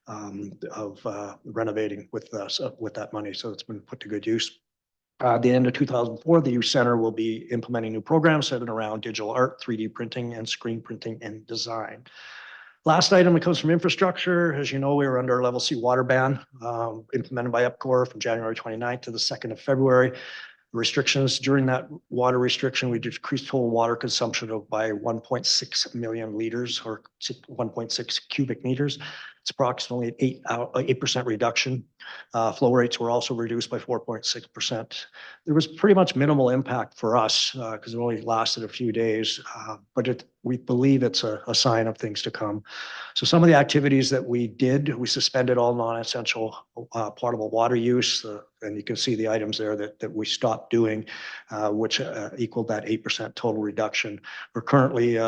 of renovating with that money. So it's been put to good use. At the end of 2004, the Youth Center will be implementing new programs centered around digital art, 3D printing, and screen printing and design. Last item that comes from infrastructure. As you know, we were under a level C water ban implemented by EPCOR from January 29th to the 2nd of February. Restrictions during that water restriction, we decreased total water consumption by 1.6 million liters or 1.6 cubic meters. It's approximately an 8% reduction. Flow rates were also reduced by 4.6%. There was pretty much minimal impact for us because it only lasted a few days, but we believe it's a sign of things to come. So some of the activities that we did, we suspended all non-essential potable water use, and you can see the items there that we stopped doing, which equaled that 8% total reduction. We're currently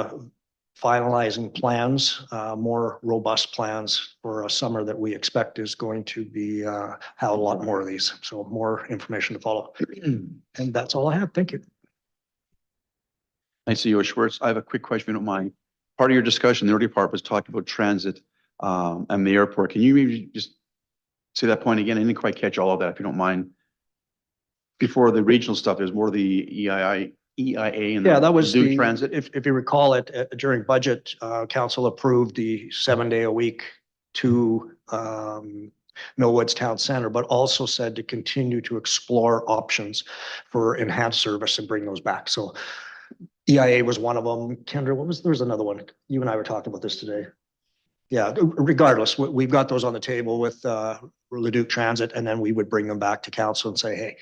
finalizing plans, more robust plans for a summer that we expect is going to be have a lot more of these. So more information to follow. And that's all I have. Thank you. Thanks, CEO Schwartz. I have a quick question, if you don't mind. Part of your discussion, the early part was talking about transit and the airport. Can you maybe just Say that point again. I didn't quite catch all of that, if you don't mind. Before the regional stuff, there's more the EIA and Yeah, that was Duke the, Transit. if you recall it, during budget, council approved the 7 day a week to Millwoods Town Center, but also said to continue to explore options for enhanced service and bring those back. So EIA was one of them. Kendra, there was another one. You and I were talking about this today. Yeah, regardless, we've got those on the table with Leduc Transit, and then we would bring them back to council and say, hey,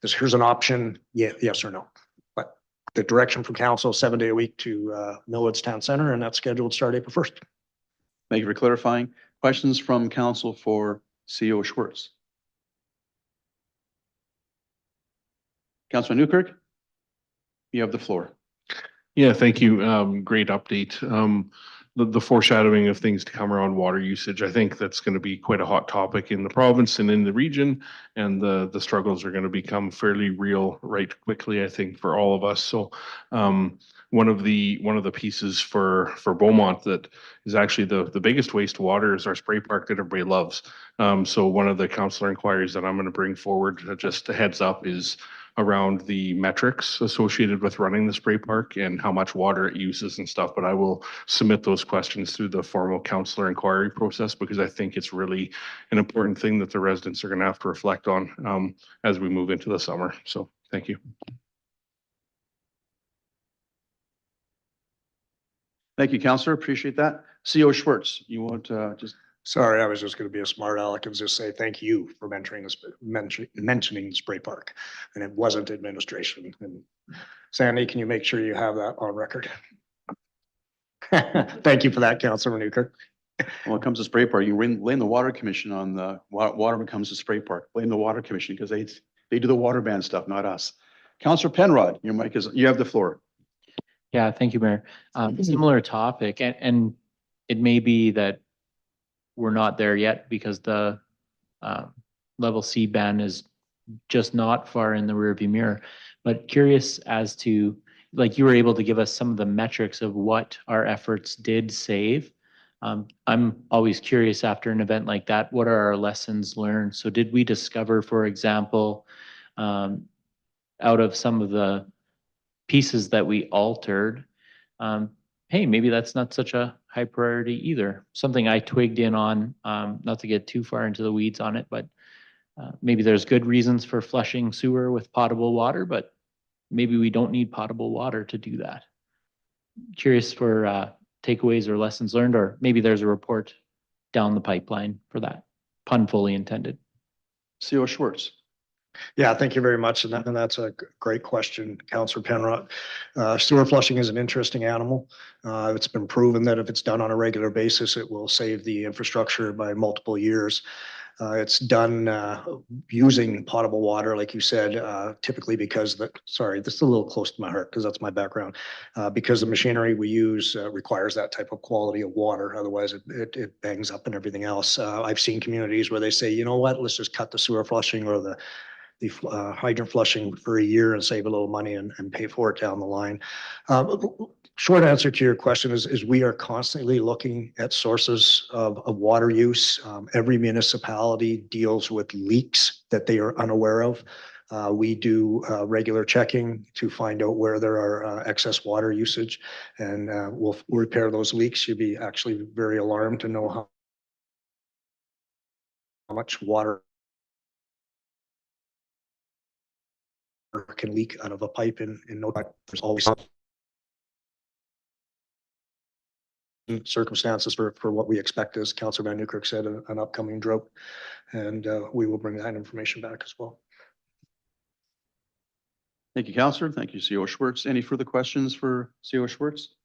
here's an option, yeah, yes or no. But the direction from council, 7 day a week to Millwoods Town Center, and that's scheduled to start April 1st. Thank you for clarifying. Questions from council for CEO Schwartz? Councilman Newkirk, you have the floor. Yeah, thank you. Great update. The foreshadowing of things to come around water usage, I think that's going to be quite a hot topic in the province and in the region. And the struggles are going to become fairly real right quickly, I think, for all of us. So one of the pieces for Beaumont that is actually the biggest wastewater is our spray park that everybody loves. So one of the councillor inquiries that I'm going to bring forward, just a heads up, is around the metrics associated with running the spray park and how much water it uses and stuff. But I will submit those questions through the formal councillor inquiry process, because I think it's really an important thing that the residents are going to have to reflect on as we move into the summer. So thank you. Thank you, Councillor. Appreciate that. CEO Schwartz, you want just. Sorry, I was just going to be a smart aleck and just say thank you for mentioning the spray park. And it wasn't administration. And Sandy, can you make sure you have that on record? Thank you for that, Councilor Newkirk. When it comes to spray park, you blame the water commission on the water becomes a spray park. Blame the water commission because they do the water ban stuff, not us. Councillor Penrod, your mic is, you have the floor. Yeah, thank you, Mayor. Similar topic, and it may be that we're not there yet because the level C ban is just not far in the rearview mirror. But curious as to, like, you were able to give us some of the metrics of what our efforts did save. I'm always curious after an event like that, what are our lessons learned? So did we discover, for example, out of some of the pieces that we altered, hey, maybe that's not such a high priority either. Something I twigged in on, not to get too far into the weeds on it, but maybe there's good reasons for flushing sewer with potable water, but maybe we don't need potable water to do that. Curious for takeaways or lessons learned, or maybe there's a report down the pipeline for that. Pun fully intended. CEO Schwartz. Yeah, thank you very much. And that's a great question, Councillor Penrod. Sewer flushing is an interesting animal. It's been proven that if it's done on a regular basis, it will save the infrastructure by multiple years. It's done using potable water, like you said, typically because sorry, this is a little close to my heart because that's my background. Because the machinery we use requires that type of quality of water. Otherwise, it bangs up and everything else. I've seen communities where they say, you know what, let's just cut the sewer flushing or the hydrant flushing for a year and save a little money and pay for it down the line. Short answer to your question is we are constantly looking at sources of water use. Every municipality deals with leaks that they are unaware of. We do regular checking to find out where there are excess water usage, and we'll repair those leaks. You'd be actually very alarmed to know how much water can leak out of a pipe in no time. There's always circumstances for what we expect, as Councillor Van Newkirk said, an upcoming drought. And we will bring that information back as well. Thank you, Councillor. Thank you, CEO Schwartz. Any further questions for CEO Schwartz?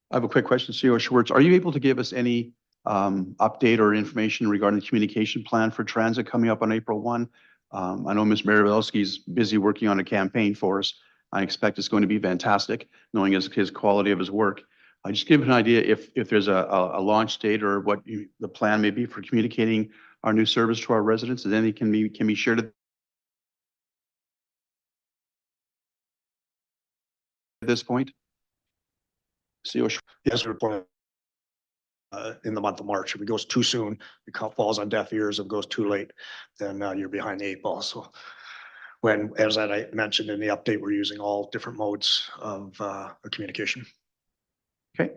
I have a quick question, CEO Schwartz. Are you able to give us any update or information regarding the communication plan for transit coming up on April 1? I know Ms. Marilowski's busy working on a campaign for us. I expect it's going to be fantastic, knowing his quality of his work. I just give an idea if there's a launch date or what the plan may be for communicating our new service to our residents, and then it can be shared at this point. CEO Schwartz. Yes, report. in the month of March. If it goes too soon, it falls on deaf ears. If it goes too late, then you're behind the eight ball. So when, as I mentioned in the update, we're using all different modes of communication. Okay.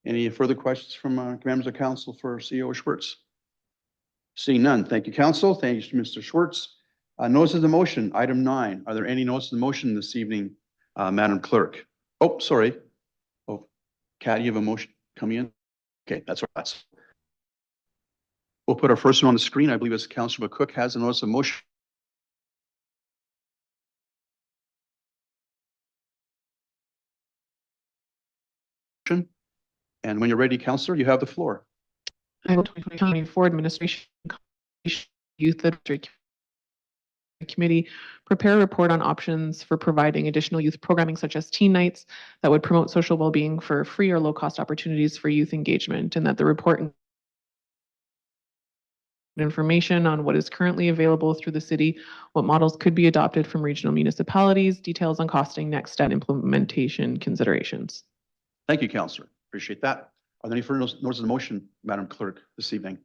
Any further questions from members of council for CEO Schwartz? Seeing none. Thank you, council. Thank you, Mr. Schwartz. Notice of the motion, item 9. Are there any notices of the motion this evening, Madam Clerk? Oh, sorry. Oh, Kat, you have a motion coming in? Okay, that's right. We'll put our first one on the screen. I believe it's Councilor McCook has a notice of motion. And when you're ready, Councillor, you have the floor. Item 2024 Administration Youth Advisory Committee prepare a report on options for providing additional youth programming such as teen nights that would promote social well-being for free or low-cost opportunities for youth engagement, and that the report information on what is currently available through the city, what models could be adopted from regional municipalities, details on costing, next step implementation considerations. Thank you, Councillor. Appreciate that. Are there any further notices of the motion, Madam Clerk, this evening?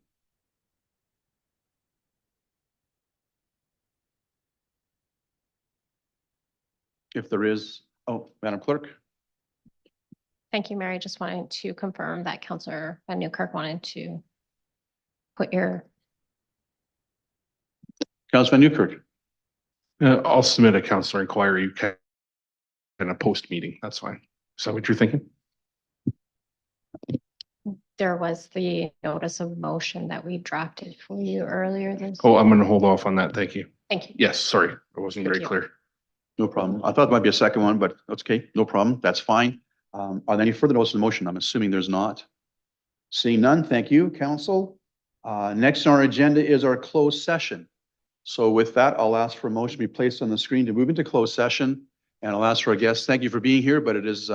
If there is, oh, Madam Clerk. Thank you, Mary. Just wanted to confirm that Councillor Van Newkirk wanted to put your, Councillor Van Newkirk. I'll submit a councillor inquiry in a post meeting. That's fine. Is that what you're thinking? there was the notice of motion that we drafted for you earlier this. Oh, I'm going to hold off on that. Thank you. Thank you. Yes, sorry. I wasn't Thank very you. clear. No problem. I thought there might be a second one, but that's okay. No problem. That's fine. Are there any further notices of motion? I'm assuming there's not. Seeing none, thank you, council. Next on our agenda is our closed session. So with that, I'll ask for a motion to be placed on the screen to move into closed session. And I'll ask for our guests, thank you for being here, but it is,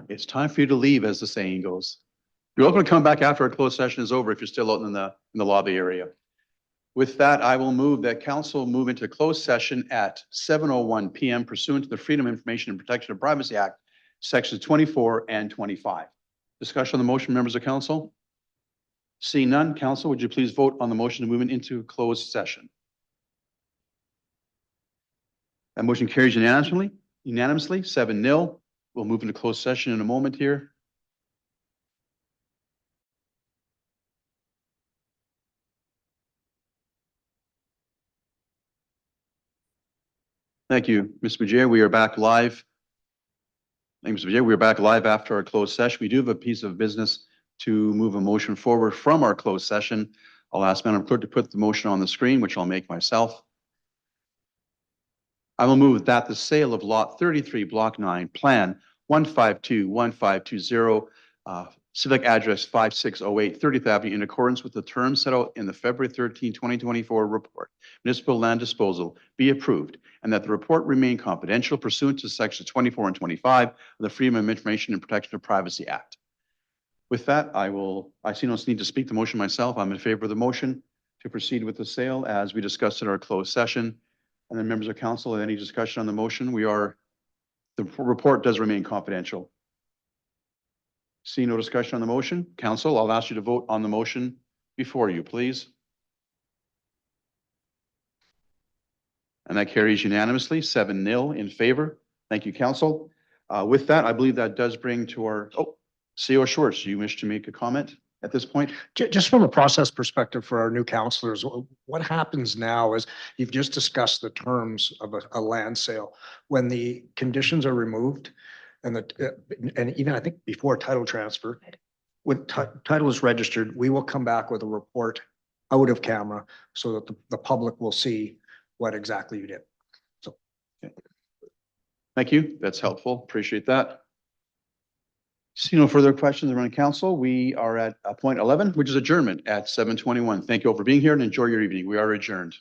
it's time for you to leave, as the saying goes. You're welcome to come back after our closed session is over if you're still out in the lobby area. With that, I will move that council move into closed session at 7:01 PM pursuant to the Freedom of Information and Protection of Privacy Act, sections 24 and 25. Discussion on the motion, members of council? Seeing none, council, would you please vote on the motion to move into closed session? That motion carries unanimously, 7-0. We'll move into closed session in a moment here. Thank you, Mr. Bajir. We are back live. Thank you, Mr. Bajir. We are back live after our closed session. We do have a piece of business to move a motion forward from our closed session. I'll ask Madam Clerk to put the motion on the screen, which I'll make myself. I will move that the sale of lot 33, block 9, plan 1521520, civic address 5608 30th Avenue, in accordance with the terms set out in the February 13, 2024 report, municipal land disposal, be approved, and that the report remain confidential pursuant to sections 24 and 25 of the Freedom of Information and Protection of Privacy Act. With that, I see no need to speak the motion myself. I'm in favor of the motion to proceed with the sale as we discussed in our closed session. And then members of council, any discussion on the motion? The report does remain confidential. See no discussion on the motion. Council, I'll ask you to vote on the motion before you, please. And that carries unanimously, 7-0 in favor. Thank you, council. With that, I believe that does bring to our, CEO Schwartz, do you wish to make a comment at this point? Just from a process perspective for our new counselors, what happens now is you've just discussed the terms of a land sale. When the conditions are removed and even I think before title transfer, when title is registered, we will come back with a report out of camera so that the public will see what exactly you did. So. Okay. Thank you. That's helpful. Appreciate that. See no further questions around council. We are at point 11, which is adjournment at 7:21. Thank you all for being here and enjoy your evening. We are adjourned.